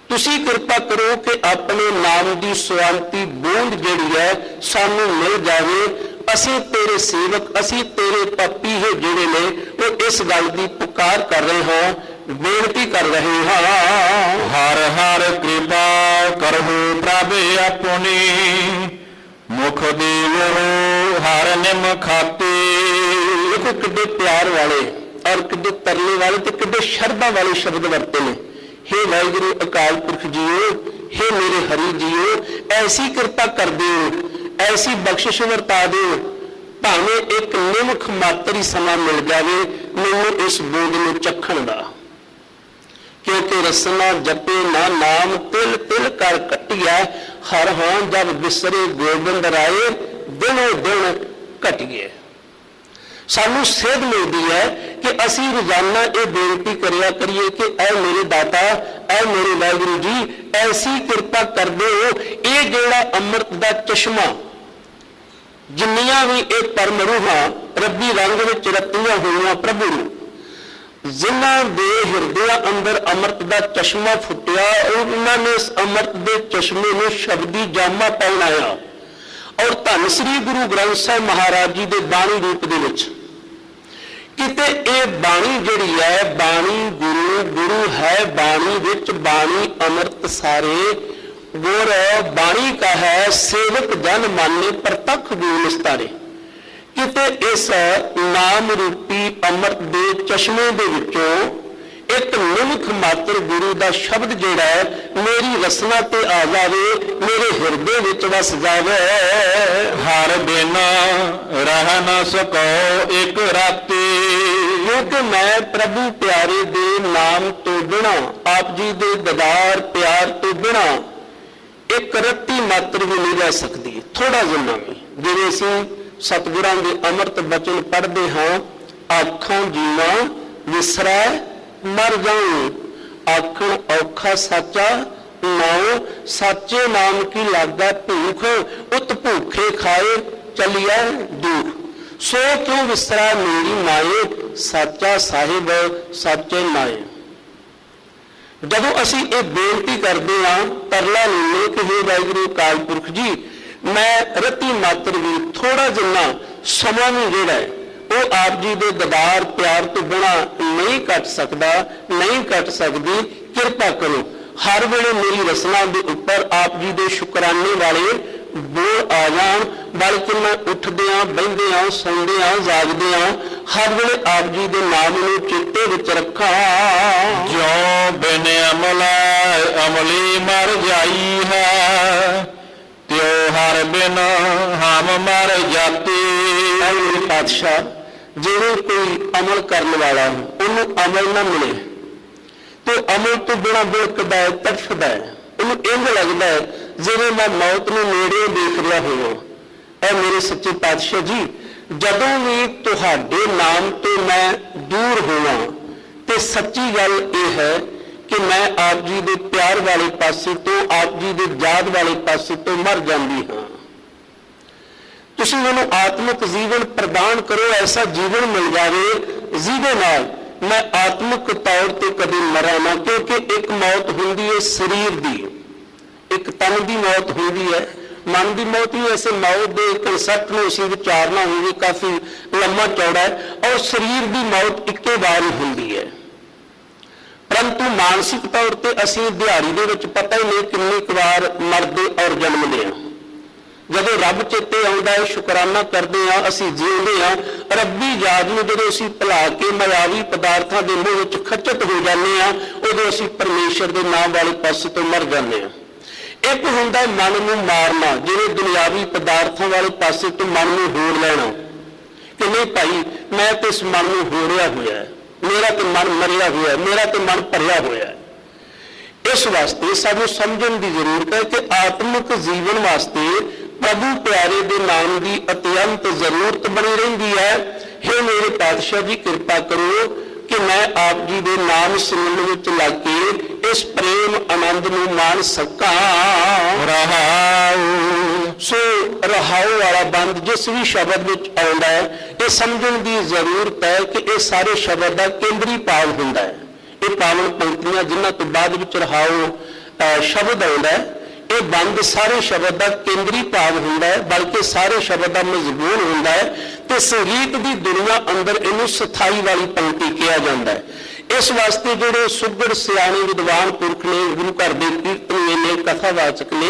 ਤੁਸੀਂ ਕਿਰਪਾ ਕਰੋ ਕਿ ਆਪਣੇ ਨਾਮ ਦੀ ਸੁਆਂਤੀ ਬੂੰਦ ਜਿਹੜੀ ਹੈ ਸਾਨੂੰ ਮਿਲ ਜਾਵੇ। ਅਸੀਂ ਤੇਰੇ ਸੇਵਕ, ਅਸੀਂ ਤੇਰੇ ਪਾਪੀ ਹੈ ਜਿਹੜੇ ਨੇ ਉਹ ਇਸ ਗੱਲ ਦੀ ਪੁਕਾਰ ਕਰ ਰਹੇ ਹਾਂ, ਬੇਨਤੀ ਕਰ ਰਹੇ ਹਾਂ। ਹਰ ਹਰ ਕਿਰਪਾ ਕਰਹੁ ਪ੍ਰਭ ਆਪਣੀ, ਮੁਖ ਦੇਵੋ ਹਰ ਨਿਮ ਖਾਤੇ। ਦੇਖੋ ਕਿੱਡੇ ਪਿਆਰ ਵਾਲੇ ਔਰ ਕਿੱਡੇ ਤਰਲੇ ਵਾਲੇ ਤੇ ਕਿੱਡੇ ਸ਼ਰਧਾ ਵਾਲੇ ਸ਼ਬਦ ਵਰਤੇ ਨੇ। हे ਵਾਹਿਗੁਰੂ ਅਕਾਲ ਪੁਰਖ ਜੀਓ, हे ਮੇਰੇ ਹਰੀ ਜੀਓ, ਐਸੀ ਕਿਰਪਾ ਕਰ ਦਿਓ, ਐਸੀ ਬਖਸ਼ਿਸ਼ ਵਰਤਾ ਦਿਓ, ਭਾਵੇਂ ਇੱਕ ਨਿਮਖ ਮਾਤਰ ਹੀ ਸਮਾਂ ਮਿਲ ਜਾਵੇ ਮੈਨੂੰ ਇਸ ਬੂੰਦ ਨੂੰ ਚੱਖਣ ਦਾ। ਕਿਉਂਕਿ ਰਸਨਾ ਜਪੇ ਨਾ ਨਾਮ, ਤਿਲ ਤਿਲ ਕਰ ਕੱਟਿਆ, ਹਰ ਹਾਂ ਜਬ ਬਿਸਰੇ ਗੋਬਿੰਦ ਰਾਏ, ਦਿਨੋ ਦਿਨ ਘਟਿਏ। ਸਾਨੂੰ ਸੇਧ ਮਿਲਦੀ ਹੈ ਕਿ ਅਸੀਂ ਰੋਜ਼ਾਨਾ ਇਹ ਬੇਨਤੀ ਕਰਿਆ ਕਰੀਏ ਕਿ ਐ ਮੇਰੇ ਦਾਤਾ, ਐ ਮੇਰੇ ਵਾਹਿਗੁਰੂ ਜੀ, ਐਸੀ ਕਿਰਪਾ ਕਰ ਦਿਓ ਇਹ ਜਿਹੜਾ ਅੰਮ੍ਰਿਤ ਦਾ ਚਸ਼ਮਾ, ਜਿੰਨੀਆਂ ਵੀ ਇਹ ਪਰਮ ਰੂਹਾਂ ਰੱਬੀ ਰੰਗ ਵਿੱਚ ਰਤੀਆਂ ਹੋਈਆਂ ਪ੍ਰਭੂ ਨੂੰ, ਜਿਨ੍ਹਾਂ ਦੇ ਹਿਰਦਿਆਂ ਅੰਦਰ ਅੰਮ੍ਰਿਤ ਦਾ ਚਸ਼ਮਾ ਫੁੱਟਿਆ, ਉਹਨਾਂ ਨੇ ਇਸ ਅੰਮ੍ਰਿਤ ਦੇ ਚਸ਼ਮੇ ਨੂੰ ਸ਼ਬਦੀ ਜਾਮਾ ਪਹਿਨਾਇਆ ਔਰ ਧੰਨ ਸ੍ਰੀ ਗੁਰੂ ਗ੍ਰੰਥ ਸਾਹਿਬ ਮਹਾਰਾਜ ਜੀ ਦੇ ਬਾਣੀ ਰੂਪ ਦੇ ਵਿੱਚ ਕਿਤੇ ਇਹ ਬਾਣੀ ਜਿਹੜੀ ਹੈ, ਬਾਣੀ ਗੁਰੂ, ਗੁਰੂ ਹੈ ਬਾਣੀ ਵਿੱਚ, ਬਾਣੀ ਅੰਮ੍ਰਿਤ ਸਾਰੇ ਗੁਰ ਬਾਣੀ ਕਾ ਹੈ, ਸੇਵਕ ਜਨ ਮਾਨੇ ਪ੍ਰਤੱਖ ਗੁਰੂ ਨਿਸਤਾਰੇ। ਕਿਤੇ ਇਸ ਨਾਮ ਰੂਪੀ ਅੰਮ੍ਰਿਤ ਦੇ ਚਸ਼ਮੇ ਦੇ ਵਿੱਚੋਂ ਇੱਕ ਨਿਮਖ ਮਾਤਰ ਗੁਰੂ ਦਾ ਸ਼ਬਦ ਜਿਹੜਾ ਹੈ ਮੇਰੀ ਰਸਨਾ ਤੇ ਆ ਜਾਵੇ, ਮੇਰੇ ਹਿਰਦੇ ਵਿੱਚ ਵਸ ਜਾਵੇ। ਹਰ ਬਿਨਾ ਰਹਿ ਨਾ ਸਕੋ ਇੱਕ ਰਾਤੀ, ਕਿਉਂਕਿ ਮੈਂ ਪ੍ਰਭੂ ਪਿਆਰੇ ਦੇ ਨਾਮ ਤੋਂ ਬਿਨਾਂ, ਆਪ ਜੀ ਦੇ ਦੀਦਾਰ ਪਿਆਰ ਤੋਂ ਬਿਨਾਂ ਇੱਕ ਰੱਤੀ ਮਾਤਰ ਵੀ ਨਹੀਂ ਰਹਿ ਸਕਦੀ, ਥੋੜਾ ਜਿੰਨਾ ਵੀ। ਜਿਵੇਂ ਅਸੀਂ ਸਤਿਗੁਰਾਂ ਦੇ ਅੰਮ੍ਰਿਤ ਬਚਨ ਪੜ੍ਹਦੇ ਹਾਂ, ਆਖਾਂ ਜੀਵਾ ਵਿਸਰੈ ਮਰ ਜਾਉ, ਆਖਣ ਔਖਾ ਸਾਚਾ ਨਾਉ, ਸਾਚੇ ਨਾਮ ਕੀ ਲਾਗਾ ਭੂਖ, ਉਤ ਭੂਖੇ ਖਾਏ ਚਲਿਆ ਦੁਖ, ਸੋ ਕਿਉ ਵਿਸਰਾ ਮੇਰੀ ਮਾਏ, ਸਾਚਾ ਸਾਹਿਬ ਸਾਚੇ ਨਾਏ। ਜਦੋਂ ਅਸੀਂ ਇਹ ਬੇਨਤੀ ਕਰਦੇ ਹਾਂ, ਤਰਲਾ ਲੈਂਦੇ ਕਿ हे ਵਾਹਿਗੁਰੂ ਅਕਾਲ ਪੁਰਖ ਜੀ, ਮੈਂ ਰਤੀ ਮਾਤਰ ਵੀ ਥੋੜਾ ਜਿੰਨਾ ਸਮਾਂ ਵੀ ਜਿਹੜਾ ਹੈ ਉਹ ਆਪ ਜੀ ਦੇ ਦੀਦਾਰ ਪਿਆਰ ਤੋਂ ਬਿਨਾਂ ਨਹੀਂ ਕੱਟ ਸਕਦਾ, ਨਹੀਂ ਕੱਟ ਸਕਦੀ। ਕਿਰਪਾ ਕਰੋ ਹਰ ਵੇਲੇ ਮੇਰੀ ਰਸਨਾ ਦੇ ਉੱਪਰ ਆਪ ਜੀ ਦੇ ਸ਼ੁਕਰਾਨੇ ਵਾਲੇ ਬੋਲ ਆ ਜਾਣ, ਬਲਕਿ ਮੈਂ ਉੱਠਦਿਆਂ ਬਹਿੰਦਿਆਂ ਸੌਂਦਿਆਂ ਜਾਗਦਿਆਂ ਹਰ ਵੇਲੇ ਆਪ ਜੀ ਦੇ ਨਾਮ ਨੂੰ ਚੇਤੇ ਵਿੱਚ ਰੱਖਾਂ। ਜੋ ਬਿਨ ਅਮਲਾ ਅਮਲੀ ਮਰ ਜਾਈ ਹੈ, ਤਿਉ ਹਰ ਬਿਨ ਹਮ ਮਰ ਜਾਤੇ। ਮੇਰੇ ਪਾਤਸ਼ਾਹ, ਜਿਵੇਂ ਕੋਈ ਅਮਲ ਕਰਨ ਵਾਲਾ ਉਹਨੂੰ ਅਮਲ ਨਾ ਮਿਲੇ ਤੇ ਅਮਲ ਤੋਂ ਬਿਨਾਂ ਬੇਕਦਾ ਹੈ, ਤੜਫਦਾ ਹੈ, ਉਹਨੂੰ ਇੰਝ ਲੱਗਦਾ ਹੈ ਜਿਵੇਂ ਮੈਂ ਮੌਤ ਨੂੰ ਨੇੜੇ ਦੇਖ ਰਿਹਾ ਹੋਵਾਂ। ਐ ਮੇਰੇ ਸੱਚੇ ਪਾਤਸ਼ਾਹ ਜੀ, ਜਦੋਂ ਵੀ ਤੁਹਾਡੇ ਨਾਮ ਤੋਂ ਮੈਂ ਦੂਰ ਹੋਵਾਂ ਤੇ ਸੱਚੀ ਗੱਲ ਇਹ ਹੈ ਕਿ ਮੈਂ ਆਪ ਜੀ ਦੇ ਪਿਆਰ ਵਾਲੇ ਪਾਸੇ ਤੋਂ, ਆਪ ਜੀ ਦੇ ਯਾਦ ਵਾਲੇ ਪਾਸੇ ਤੋਂ ਮਰ ਜਾਂਦੀ ਹਾਂ। ਤੁਸੀਂ ਮੈਨੂੰ ਆਤਮਿਕ ਜੀਵਨ ਪ੍ਰਦਾਨ ਕਰੋ, ਐਸਾ ਜੀਵਨ ਮਿਲ ਜਾਵੇ ਜਿਹਦੇ ਨਾਲ ਮੈਂ ਆਤਮਿਕ ਤੌਰ ਤੇ ਕਦੇ ਮਰਾਂ ਨਾ। ਕਿਉਂਕਿ ਇੱਕ ਮੌਤ ਹੁੰਦੀ ਹੈ ਸਰੀਰ ਦੀ, ਇੱਕ ਤਨ ਦੀ ਮੌਤ ਹੁੰਦੀ ਹੈ, ਮਨ ਦੀ ਮੌਤ ਵੀ ਐਸੇ ਮੌਤ ਦੇ ਕਨਸੈਪਟ ਨੂੰ ਅਸੀਂ ਵਿਚਾਰਨਾ ਹੋਵੇ ਕਾਫੀ ਲੰਮਾ ਚੌੜਾ ਹੈ, ਔਰ ਸਰੀਰ ਦੀ ਮੌਤ ਇੱਕੇ ਵਾਰ ਹੀ ਹੁੰਦੀ ਹੈ। ਪਰੰਤੂ ਮਾਨਸਿਕ ਤੌਰ ਤੇ ਅਸੀਂ ਦਿਹਾੜੀ ਦੇ ਵਿੱਚ ਪਤਾ ਹੀ ਨਹੀਂ ਕਿੰਨੀ ਕੁ ਵਾਰ ਮਰਦੇ ਔਰ ਜਨਮਦੇ ਹਾਂ। ਜਦੋਂ ਰੱਬ ਚੇਤੇ ਆਉਂਦਾ ਹੈ, ਸ਼ੁਕਰਾਨਾ ਕਰਦੇ ਹਾਂ, ਅਸੀਂ ਜਿਉਂਦੇ ਹਾਂ। ਰੱਬੀ ਯਾਦ ਨੂੰ ਜਦੋਂ ਅਸੀਂ ਭੁਲਾ ਕੇ ਮਾਇਆਵੀ ਪਦਾਰਥਾਂ ਦੇ ਮੋਹ ਵਿੱਚ ਖੱਚਤ ਹੋ ਜਾਂਦੇ ਹਾਂ, ਉਦੋਂ ਅਸੀਂ ਪਰਮੇਸ਼ਰ ਦੇ ਨਾਮ ਵਾਲੇ ਪਾਸੇ ਤੋਂ ਮਰ ਜਾਂਦੇ ਹਾਂ। ਇੱਕ ਹੁੰਦਾ ਹੈ ਮਨ ਨੂੰ ਮਾਰਨਾ, ਜਿਵੇਂ ਦੁਨਿਆਵੀ ਪਦਾਰਥਾਂ ਵਾਲੇ ਪਾਸੇ ਤੋਂ ਮਨ ਨੂੰ ਹੋੜ ਲੈਣਾ ਕਿ ਨਹੀਂ ਭਾਈ ਮੈਂ ਤੇ ਇਸ ਮਨ ਨੂੰ ਹੋੜਿਆ ਹੋਇਆ ਹੈ, ਮੇਰਾ ਤੇ ਮਨ ਮਰਿਆ ਹੋਇਆ ਹੈ, ਮੇਰਾ ਤੇ ਮਨ ਭਰਿਆ ਹੋਇਆ ਹੈ। ਇਸ ਵਾਸਤੇ ਸਾਨੂੰ ਸਮਝਣ ਦੀ ਜ਼ਰੂਰਤ ਹੈ ਕਿ ਆਤਮਿਕ ਜੀਵਨ ਵਾਸਤੇ ਪ੍ਰਭੂ ਪਿਆਰੇ ਦੇ ਨਾਮ ਦੀ ਅਤਿਅੰਤ ਜ਼ਰੂਰਤ ਬਣੀ ਰਹਿੰਦੀ ਹੈ। हे ਮੇਰੇ ਪਾਤਸ਼ਾਹ ਜੀ, ਕਿਰਪਾ ਕਰੋ ਕਿ ਮੈਂ ਆਪ ਜੀ ਦੇ ਨਾਮ ਸਿਮਰਨ ਵਿੱਚ ਲੱਗ ਕੇ ਇਸ ਪ੍ਰੇਮ ਆਨੰਦ ਨੂੰ ਮਾਣ ਸਕਾਂ। ਰਹਾਉ ਸੋ ਰਹਾਉ ਵਾਲਾ ਬੰਦ ਜਿਸ ਵੀ ਸ਼ਬਦ ਵਿੱਚ ਆਉਂਦਾ ਹੈ, ਇਹ ਸਮਝਣ ਦੀ ਜ਼ਰੂਰਤ ਹੈ ਕਿ ਇਹ ਸਾਰੇ ਸ਼ਬਦ ਦਾ ਕੇਂਦਰੀ ਭਾਵ ਹੁੰਦਾ ਹੈ। ਇਹ ਪਾਵਨ ਪੰਕਤੀਆਂ ਜਿਨ੍ਹਾਂ ਤੋਂ ਬਾਅਦ ਵਿੱਚ ਰਹਾਉ ਸ਼ਬਦ ਆਉਂਦਾ ਹੈ, ਇਹ ਬੰਦ ਸਾਰੇ ਸ਼ਬਦ ਦਾ ਕੇਂਦਰੀ ਭਾਵ ਹੁੰਦਾ ਹੈ, ਬਲਕਿ ਸਾਰੇ ਸ਼ਬਦ ਦਾ ਮਜ਼ਮੂਨ ਹੁੰਦਾ ਹੈ ਤੇ ਸੰਗੀਤ ਦੀ ਦੁਨੀਆ ਅੰਦਰ ਇਹਨੂੰ ਸਥਾਈ ਵਾਲੀ ਪੰਕਤੀ ਕਿਹਾ ਜਾਂਦਾ ਹੈ। ਇਸ ਵਾਸਤੇ ਜਿਹੜੇ ਸੁਘੜ ਸਿਆਣੇ ਵਿਦਵਾਨ ਪੁਰਖ ਨੇ, ਗੁਰੂ ਘਰ ਦੇ ਕੀਰਤਨੀਏ ਨੇ, ਕਥਾਵਾਚਕ ਨੇ,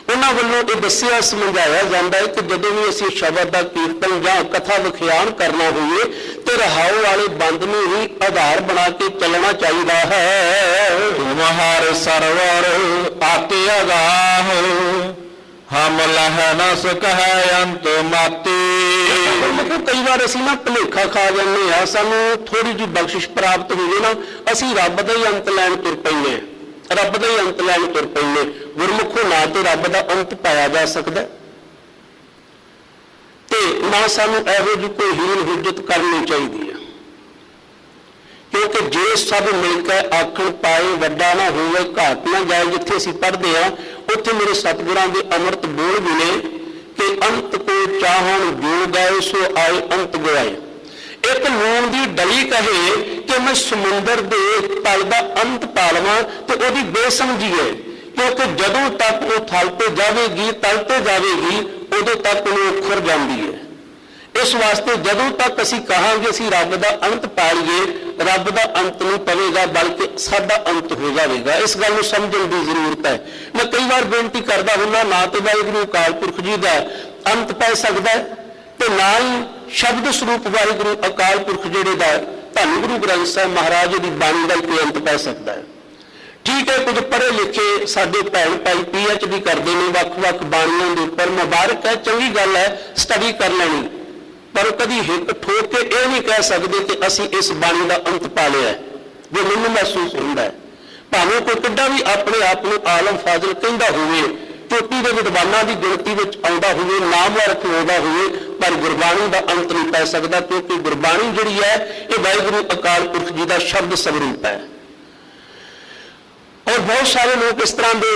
ਉਹਨਾਂ ਵੱਲੋਂ ਇਹ ਦੱਸਿਆ ਸਮਝਾਇਆ ਜਾਂਦਾ ਹੈ ਕਿ ਜਦੋਂ ਵੀ ਅਸੀਂ ਸ਼ਬਦ ਦਾ ਕੀਰਤਨ ਜਾਂ ਕਥਾ ਵਿਖਿਆਨ ਕਰਨਾ ਹੋਵੇ ਤੇ ਰਹਾਉ ਵਾਲੇ ਬੰਦ ਨੂੰ ਹੀ ਆਧਾਰ ਬਣਾ ਕੇ ਚੱਲਣਾ ਚਾਹੀਦਾ ਹੈ। ਤੁਮ ਹਰ ਸਰਵਰ ਆਤੇ ਅਗਾਹ, ਹਮ ਲਹ ਨ ਸਕਹਿ ਅੰਤ ਮਾਤੇ। ਦੇਖੋ ਕਈ ਵਾਰ ਅਸੀਂ ਨਾ ਭੁਲੇਖਾ ਖਾ ਜਾਂਦੇ ਆ, ਸਾਨੂੰ ਥੋੜੀ ਜਿਹੀ ਬਖਸ਼ਿਸ਼ ਪ੍ਰਾਪਤ ਹੋਵੇ ਨਾ, ਅਸੀਂ ਰੱਬ ਦਾ ਹੀ ਅੰਤ ਲੈਣ ਤੁਰ ਪੈਂਦੇ ਹਾਂ, ਰੱਬ ਦਾ ਹੀ ਅੰਤ ਲੈਣ ਤੁਰ ਪੈਂਦੇ। ਗੁਰਮੁਖੋਂ ਨਾ ਤੇ ਰੱਬ ਦਾ ਅੰਤ ਪਾਇਆ ਜਾ ਸਕਦਾ ਤੇ ਨਾ ਸਾਨੂੰ ਇਹੋ ਜਿਹੀ ਕੋਈ ਹੀਨ ਹੁਜਤ ਕਰਨੀ ਚਾਹੀਦੀ ਹੈ, ਕਿਉਂਕਿ ਜੇ ਸਭ ਮਿਲ ਕੇ ਆਖਣ ਪਾਏ ਵੱਡਾ ਨਾ ਹੋਵੇ ਘਾਟ ਨਾ ਜਾਏ। ਜਿੱਥੇ ਅਸੀਂ ਪੜ੍ਹਦੇ ਹਾਂ ਉੱਥੇ ਮੇਰੇ ਸਤਿਗੁਰਾਂ ਦੇ ਅੰਮ੍ਰਿਤ ਬੋਲ ਵੀ ਨੇ ਕਿ ਅੰਤ ਕੋ ਚਾਹਣ ਜੁੜ ਗਏ ਸੋ ਆਏ ਅੰਤ ਗਵਾਏ। ਇੱਕ ਲੂਣ ਦੀ ਡਲੀ ਕਹੇ ਕਿ ਮੈਂ ਸਮੁੰਦਰ ਦੇ ਤਲ ਦਾ ਅੰਤ ਪਾ ਲਵਾਂ ਤੇ ਉਹਦੀ ਬੇਸਮਝੀ ਹੈ, ਕਿਉਂਕਿ ਜਦੋਂ ਤੱਕ ਉਹ ਥਲ ਤੇ ਜਾਵੇਗੀ, ਤਲ ਤੇ ਜਾਵੇਗੀ, ਉਦੋਂ ਤੱਕ ਉਹ ਉਖੜ ਜਾਂਦੀ ਹੈ। ਇਸ ਵਾਸਤੇ ਜਦੋਂ ਤੱਕ ਅਸੀਂ ਕਹਾਂਗੇ ਅਸੀਂ ਰੱਬ ਦਾ ਅੰਤ ਪਾ ਲਈਏ, ਰੱਬ ਦਾ ਅੰਤ ਨਹੀਂ ਪਵੇਗਾ ਬਲਕਿ ਸਾਡਾ ਅੰਤ ਹੋ ਜਾਵੇਗਾ। ਇਸ ਗੱਲ ਨੂੰ ਸਮਝਣ ਦੀ ਜ਼ਰੂਰਤ ਹੈ। ਮੈਂ ਕਈ ਵਾਰ ਬੇਨਤੀ ਕਰਦਾ ਹੁੰਦਾ, ਨਾ ਤੇ ਵਾਹਿਗੁਰੂ ਅਕਾਲ ਪੁਰਖ ਜੀ ਦਾ ਅੰਤ ਪੈ ਸਕਦਾ ਹੈ ਤੇ ਨਾ ਹੀ ਸ਼ਬਦ ਸਰੂਪ ਵਾਹਿਗੁਰੂ ਅਕਾਲ ਪੁਰਖ ਜਿਹੜੇ ਦਾ ਧੰਨ ਗੁਰੂ ਗ੍ਰੰਥ ਸਾਹਿਬ ਮਹਾਰਾਜ ਦੀ ਬਾਣੀ ਦਾ ਕੋਈ ਅੰਤ ਪੈ ਸਕਦਾ ਹੈ। ਠੀਕ ਹੈ, ਕੁਝ ਪੜ੍ਹੇ ਲਿਖੇ ਸਾਡੇ ਭੈਣ ਭਾਈ PhD ਕਰਦੇ ਨੇ ਵੱਖ-ਵੱਖ ਬਾਣੀਆਂ ਦੇ ਉੱਪਰ, ਮੁਬਾਰਕ ਹੈ, ਚੰਗੀ ਗੱਲ ਹੈ, ਸਟੱਡੀ ਕਰ ਲੈਣੀ, ਪਰ ਕਦੀ ਹਿੱਕ ਠੋਕ ਕੇ ਇਹ ਨਹੀਂ ਕਹਿ ਸਕਦੇ ਕਿ ਅਸੀਂ ਇਸ ਬਾਣੀ ਦਾ ਅੰਤ ਪਾ ਲਿਆ ਹੈ। ਜੋ ਮੈਨੂੰ ਮਹਿਸੂਸ ਹੁੰਦਾ ਹੈ, ਭਾਵੇਂ ਕੋਈ ਕਿੱਡਾ ਵੀ ਆਪਣੇ ਆਪ ਨੂੰ ਆਲਮ ਫਾਜ਼ਲ ਕਹਿੰਦਾ ਹੋਵੇ, ਚੋਟੀ ਦੇ ਵਿਦਵਾਨਾਂ ਦੀ ਗਿਣਤੀ ਵਿੱਚ ਆਉਂਦਾ ਹੋਵੇ, ਨਾਮਵਰ ਖਲੋਦਾ ਹੋਵੇ, ਪਰ ਗੁਰਬਾਣੀ ਦਾ ਅੰਤ ਨਹੀਂ ਪੈ ਸਕਦਾ, ਕਿਉਂਕਿ ਗੁਰਬਾਣੀ ਜਿਹੜੀ ਹੈ ਇਹ ਵਾਹਿਗੁਰੂ ਅਕਾਲ ਪੁਰਖ ਜੀ ਦਾ ਸ਼ਬਦ ਸਰੂਪ ਹੈ। ਔਰ ਬਹੁਤ ਸਾਰੇ ਲੋਕ ਇਸ ਤਰ੍ਹਾਂ ਦੇ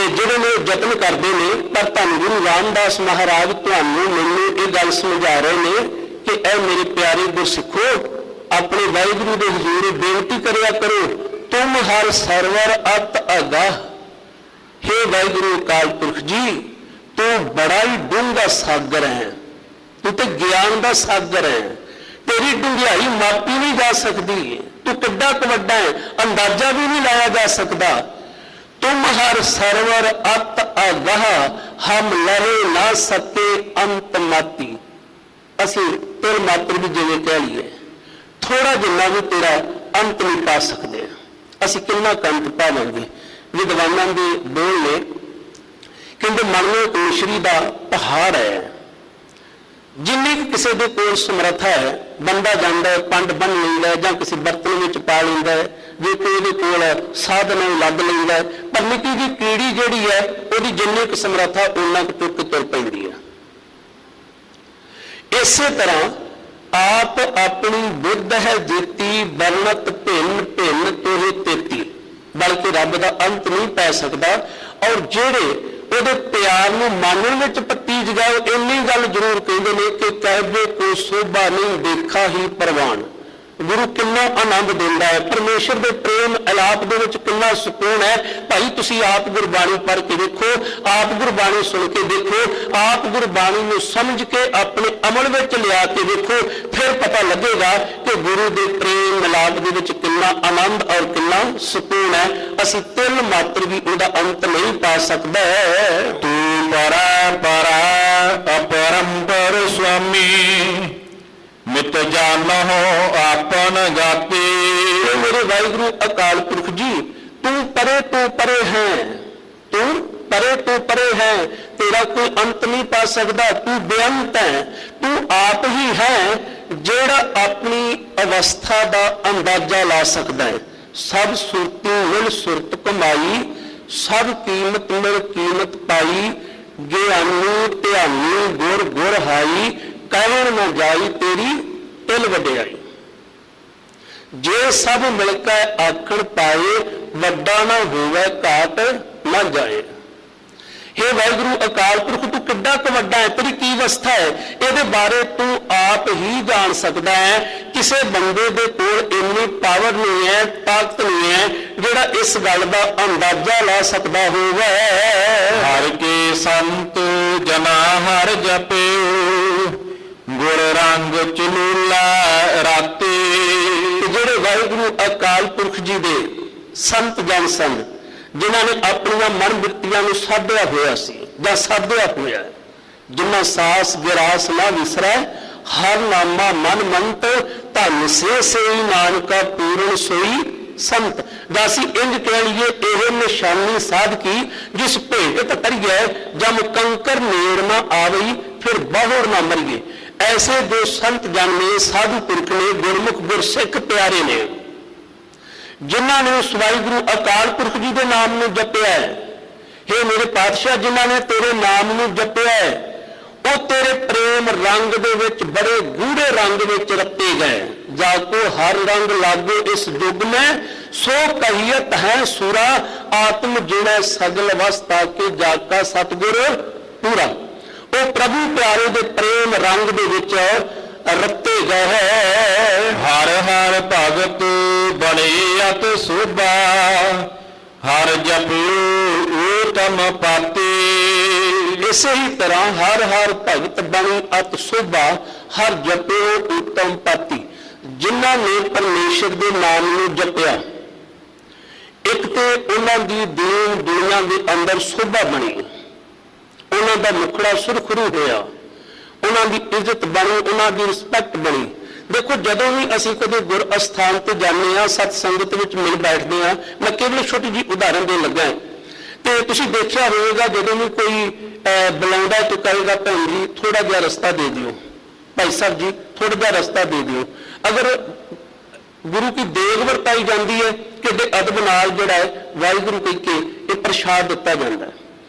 ਜਿਹੜੇ ਨੇ ਯਤਨ ਕਰਦੇ ਨੇ, ਪਰ ਧੰਨ ਗੁਰੂ ਰਾਮਦਾਸ ਮਹਾਰਾਜ ਤੁਹਾਨੂੰ ਮੈਨੂੰ ਇਹ ਗੱਲ ਸਮਝਾ ਰਹੇ ਨੇ ਕਿ ਇਹ ਮੇਰੇ ਪਿਆਰੇ ਗੁਰਸਿੱਖੋ, ਆਪਣੇ ਵਾਹਿਗੁਰੂ ਦੇ ਹਜ਼ੂਰ ਬੇਨਤੀ ਕਰਿਆ ਕਰੋ, ਤੁਮ ਹਰ ਸਰਵਰ ਅਤ ਅਗਾਹ। हे ਵਾਹਿਗੁਰੂ ਅਕਾਲ ਪੁਰਖ ਜੀ, ਤੂੰ ਬੜਾ ਹੀ ਡੂੰਘਾ ਸਾਗਰ ਹੈ, ਤੂੰ ਤੇ ਗਿਆਨ ਦਾ ਸਾਗਰ ਹੈ, ਤੇਰੀ ਡੂੰਘਾਈ ਮਾਪੀ ਨਹੀਂ ਜਾ ਸਕਦੀ, ਤੂੰ ਕਿੱਡਾ ਕੁ ਵੱਡਾ ਹੈ, ਅੰਦਾਜ਼ਾ ਵੀ ਨਹੀਂ ਲਾਇਆ ਜਾ ਸਕਦਾ। ਤੁਮ ਹਰ ਸਰਵਰ ਅਤ ਅਗਾਹ, ਹਮ ਲਹਿ ਨਾ ਸਕੇ ਅੰਤ ਮਾਤੀ। ਅਸੀਂ ਤਿਲ ਮਾਤਰ ਵੀ ਜਿਵੇਂ ਕਹਿ ਲਈਏ, ਥੋੜਾ ਜਿੰਨਾ ਵੀ ਤੇਰਾ ਅੰਤ ਨਹੀਂ ਪਾ ਸਕਦੇ, ਅਸੀਂ ਕਿੰਨਾ ਕੁ ਅੰਤ ਪਾਵਾਂਗੇ। ਵਿਦਵਾਨਾਂ ਦੇ ਬੋਲ ਨੇ, ਕਹਿੰਦੇ ਮਨ ਵਿੱਚ ਮਿਸ਼ਰੀ ਦਾ ਪਹਾੜ ਹੈ, ਜਿੰਨੀ ਕਿਸੇ ਦੇ ਕੋਲ ਸਮਰੱਥਾ ਹੈ, ਬੰਦਾ ਜਾਂਦਾ ਹੈ, ਪੰਡ ਬੰਨ ਲੈਂਦਾ ਜਾਂ ਕਿਸੇ ਬਰਤਨ ਵਿੱਚ ਪਾ ਲੈਂਦਾ ਹੈ, ਜੇ ਕੋਈ ਉਹਦੇ ਕੋਲ ਸਾਧਨ ਲੱਗ ਲੈਂਦਾ ਹੈ, ਪਰ ਨਿੱਕੀ ਜਿਹੀ ਕੀੜੀ ਜਿਹੜੀ ਹੈ ਉਹਦੀ ਜਿੰਨੀ ਕੁ ਸਮਰੱਥਾ ਉਹਨਾਂ ਕੁ ਚੁੱਕ ਤੁਰ ਪੈਂਦੀ ਹੈ। ਇਸੇ ਤਰ੍ਹਾਂ ਆਪ ਆਪਣੀ ਬੁੱਧ ਹੈ ਜੀਤੀ, ਬਰਨਤ ਭਿੰਨ ਭਿੰਨ ਤੋਹੇ ਤੇਤੀ, ਬਲਕਿ ਰੱਬ ਦਾ ਅੰਤ ਨਹੀਂ ਪੈ ਸਕਦਾ। ਔਰ ਜਿਹੜੇ ਉਹਦੇ ਪਿਆਰ ਨੂੰ ਮਨ ਵਿੱਚ ਪੱਤੀ ਜਗਾਓ, ਇੰਨੀ ਗੱਲ ਜ਼ਰੂਰ ਕਹਿੰਦੇ ਨੇ ਕਿ ਕਹਿਬੇ ਕੋ ਸੋਭਾ ਨਹੀਂ ਦੇਖਾ ਹੀ ਪ੍ਰਵਾਨ। ਗੁਰੂ ਕਿੰਨਾ ਆਨੰਦ ਦਿੰਦਾ ਹੈ, ਪਰਮੇਸ਼ਰ ਦੇ ਪ੍ਰੇਮ ਅਲਾਪ ਦੇ ਵਿੱਚ ਕਿੰਨਾ ਸਕੂਨ ਹੈ। ਭਾਈ ਤੁਸੀਂ ਆਪ ਗੁਰਬਾਣੀ ਪੜ੍ਹ ਕੇ ਦੇਖੋ, ਆਪ ਗੁਰਬਾਣੀ ਸੁਣ ਕੇ ਦੇਖੋ, ਆਪ ਗੁਰਬਾਣੀ ਨੂੰ ਸਮਝ ਕੇ ਆਪਣੇ ਅਮਲ ਵਿੱਚ ਲਿਆ ਕੇ ਦੇਖੋ, ਫਿਰ ਪਤਾ ਲੱਗੇਗਾ ਕਿ ਗੁਰੂ ਦੇ ਪ੍ਰੇਮ ਅਲਾਪ ਦੇ ਵਿੱਚ ਕਿੰਨਾ ਆਨੰਦ ਔਰ ਕਿੰਨਾ ਸਕੂਨ ਹੈ। ਅਸੀਂ ਤਿਲ ਮਾਤਰ ਵੀ ਉਹਦਾ ਅੰਤ ਨਹੀਂ ਪਾ ਸਕਦਾ। ਤੂੰ ਪਰਾ ਪਰਾ ਅਪਰੰਪਰ ਸੁਆਮੀ, ਮਿਤ ਜਾਨਹੁ ਆਪਨ ਗਾਤੀ। ਮੇਰੇ ਵਾਹਿਗੁਰੂ ਅਕਾਲ ਪੁਰਖ ਜੀ, ਤੂੰ ਪਰੇ ਹੈ, ਤੂੰ ਪਰੇ ਹੈ, ਤੇਰਾ ਕੋਈ ਅੰਤ ਨਹੀਂ ਪਾ ਸਕਦਾ, ਤੂੰ ਬੇਅੰਤ ਹੈ, ਤੂੰ ਆਪ ਹੀ ਹੈ, ਜਿਹੜਾ ਆਪਣੀ ਅਵਸਥਾ ਦਾ ਅੰਦਾਜ਼ਾ ਲਾ ਸਕਦਾ ਹੈ। ਸਭ ਸੁਰਤੀ ਮਿਲ ਸੁਰਤ ਕਮਾਈ, ਸਭ ਕੀਮਤ ਮਿਲ ਕੀਮਤ ਪਾਈ, ਗਿਆਨੀ ਧਿਆਨੀ ਗੁਰ ਗੁਰ ਹਾਈ, ਕਹਿਣ ਨਾ ਜਾਈ ਤੇਰੀ ਤਿਲ ਵਡਿਆਈ। ਜੇ ਸਭ ਮਿਲ ਕੇ ਆਖਣ ਪਾਏ, ਵੱਡਾ ਨਾ ਹੋਵੇ ਘਾਟ ਨਾ ਜਾਏ। हे ਵਾਹਿਗੁਰੂ ਅਕਾਲ ਪੁਰਖ, ਤੂੰ ਕਿੱਡਾ ਕੁ ਵੱਡਾ ਹੈ, ਤੇਰੀ ਕੀ ਅਵਸਥਾ ਹੈ, ਇਹਦੇ ਬਾਰੇ ਤੂੰ ਆਪ ਹੀ ਜਾਣ ਸਕਦਾ ਹੈ। ਕਿਸੇ ਬੰਦੇ ਦੇ ਕੋਲ ਇੰਨੀ ਪਾਵਰ ਨਹੀਂ ਹੈ, ਤਾਕਤ ਨਹੀਂ ਹੈ, ਜਿਹੜਾ ਇਸ ਗੱਲ ਦਾ ਅੰਦਾਜ਼ਾ ਲਾ ਸਕਦਾ ਹੋਵੇ। ਹਰ ਕੇ ਸੰਤ ਜਨਾ ਹਰ ਜਪਿਓ, ਗੁਰ ਰੰਗ ਚਲੂਲਾ ਰਾਤੇ। ਜਿਹੜੇ ਵਾਹਿਗੁਰੂ ਅਕਾਲ ਪੁਰਖ ਜੀ ਦੇ ਸੰਤ ਜਨ ਸਨ, ਜਿਨ੍ਹਾਂ ਨੇ ਆਪਣੀਆਂ ਮਨ ਬਿਰਤੀਆਂ ਨੂੰ ਸਾਧਿਆ ਹੋਇਆ ਸੀ ਜਾਂ ਸਾਧਿਆ ਹੋਇਆ, ਜਿਨ੍ਹਾਂ ਸਾਸ ਗਿਰਾਸ ਨਾ ਵਿਸਰੈ, ਹਰ ਨਾਮਾ ਮਨ ਮੰਤ, ਧਨ ਸੇ ਸੇਈ ਨਾਨਕਾ ਪੂਰਨ ਸੋਈ ਸੰਤ। ਜਾਂ ਅਸੀਂ ਇੰਜ ਕਹਿ ਲਈਏ, ਇਹ ਨਿਸ਼ਾਨੀ ਸਾਧਕੀ ਜਿਸ ਭੇਟ ਤਰੀਏ, ਜਮ ਕੰਕਰ ਨੇੜ ਨਾ ਆਵਈ, ਫਿਰ ਬਹੁਰ ਨਾ ਮਰੀਏ। ਐਸੇ ਜੋ ਸੰਤ ਜਨ ਨੇ, ਸਾਧੂ ਪੁਰਖ ਨੇ, ਗੁਰਮੁਖ ਗੁਰਸਿੱਖ ਪਿਆਰੇ ਨੇ, ਜਿਨ੍ਹਾਂ ਨੇ ਉਸ ਵਾਹਿਗੁਰੂ ਅਕਾਲ ਪੁਰਖ ਜੀ ਦੇ ਨਾਮ ਨੂੰ ਜਪਿਆ ਹੈ। हे ਮੇਰੇ ਪਾਤਸ਼ਾਹ, ਜਿਨ੍ਹਾਂ ਨੇ ਤੇਰੇ ਨਾਮ ਨੂੰ ਜਪਿਆ ਹੈ, ਉਹ ਤੇਰੇ ਪ੍ਰੇਮ ਰੰਗ ਦੇ ਵਿੱਚ, ਬੜੇ ਗੂੜੇ ਰੰਗ ਵਿੱਚ ਰੱਤੇ ਗਏ। ਜਾ ਕੋ ਹਰ ਰੰਗ ਲਾਗੋ ਇਸ ਯੁਗ में, ਸੋ ਕਹੀਅਤ ਹੈ ਸੁਰਾ, ਆਤਮ ਜਿਣੈ ਸਗਲ ਵਸਤਾ ਕੇ ਜਾ ਕਾ ਸਤਿਗੁਰ ਪੂਰਾ। ਉਹ ਪ੍ਰਭੂ ਪਿਆਰੇ ਦੇ ਪ੍ਰੇਮ ਰੰਗ ਦੇ ਵਿੱਚ ਰੱਤੇ ਗਏ ਹੈ। ਹਰ ਹਰ ਭਗਤ ਬਣੇ ਅਤ ਸੋਭਾ, ਹਰ ਜਪਿਓ ਊਤਮ ਪਾਤੇ। ਇਸੇ ਹੀ ਤਰ੍ਹਾਂ ਹਰ ਹਰ ਭਗਤ ਬਣੀ ਅਤ ਸੋਭਾ, ਹਰ ਜਪਿਓ ਊਤਮ ਪਾਤੀ। ਜਿਨ੍ਹਾਂ ਨੇ ਪਰਮੇਸ਼ਰ ਦੇ ਨਾਮ ਨੂੰ ਜਪਿਆ, ਇੱਕ ਤੇ ਉਹਨਾਂ ਦੀ ਦੀਨ ਦੁਨੀਆ ਦੇ ਅੰਦਰ ਸੋਭਾ ਬਣੀ, ਉਹਨਾਂ ਦਾ ਮੁਖੜਾ ਸੁਰਖਰੂ ਹੋਇਆ, ਉਹਨਾਂ ਦੀ ਇੱਜ਼ਤ ਬਣੀ, ਉਹਨਾਂ ਦੀ ਰਿਸਪੈਕਟ ਬਣੀ। ਦੇਖੋ, ਜਦੋਂ ਵੀ ਅਸੀਂ ਕਦੇ ਗੁਰ ਅਸਥਾਨ ਤੇ ਜਾਂਦੇ ਹਾਂ, ਸਤ ਸੰਗਤ ਵਿੱਚ ਮਿਲ ਬੈਠਦੇ ਹਾਂ, ਮੈਂ ਕੇਵਲ ਛੋਟੀ ਜਿਹੀ ਉਦਾਹਰਨ ਦੇਣ ਲੱਗਾ ਤੇ ਤੁਸੀਂ ਦੇਖਿਆ ਹੋਵੇਗਾ, ਜਦੋਂ ਵੀ ਕੋਈ ਬੁਲਾਉਂਦਾ ਤੇ ਕਹੇਗਾ, ਭੈਣ ਜੀ ਥੋੜਾ ਜਿਹਾ ਰਸਤਾ ਦੇ ਦਿਓ, ਭਾਈ ਸਾਹਿਬ ਜੀ ਥੋੜਾ ਜਿਹਾ ਰਸਤਾ ਦੇ ਦਿਓ। ਅਗਰ ਗੁਰੂ ਕੀ ਦੇਗ ਵਰਤਾਈ ਜਾਂਦੀ ਹੈ, ਕਿੱਡੇ ਅਦਬ ਨਾਲ ਜਿਹੜਾ ਹੈ ਵਾਹਿਗੁਰੂ ਕਹਿ ਕੇ ਇਹ ਪ੍ਰਸ਼ਾਦ ਦਿੱਤਾ ਜਾਂਦਾ ਹੈ।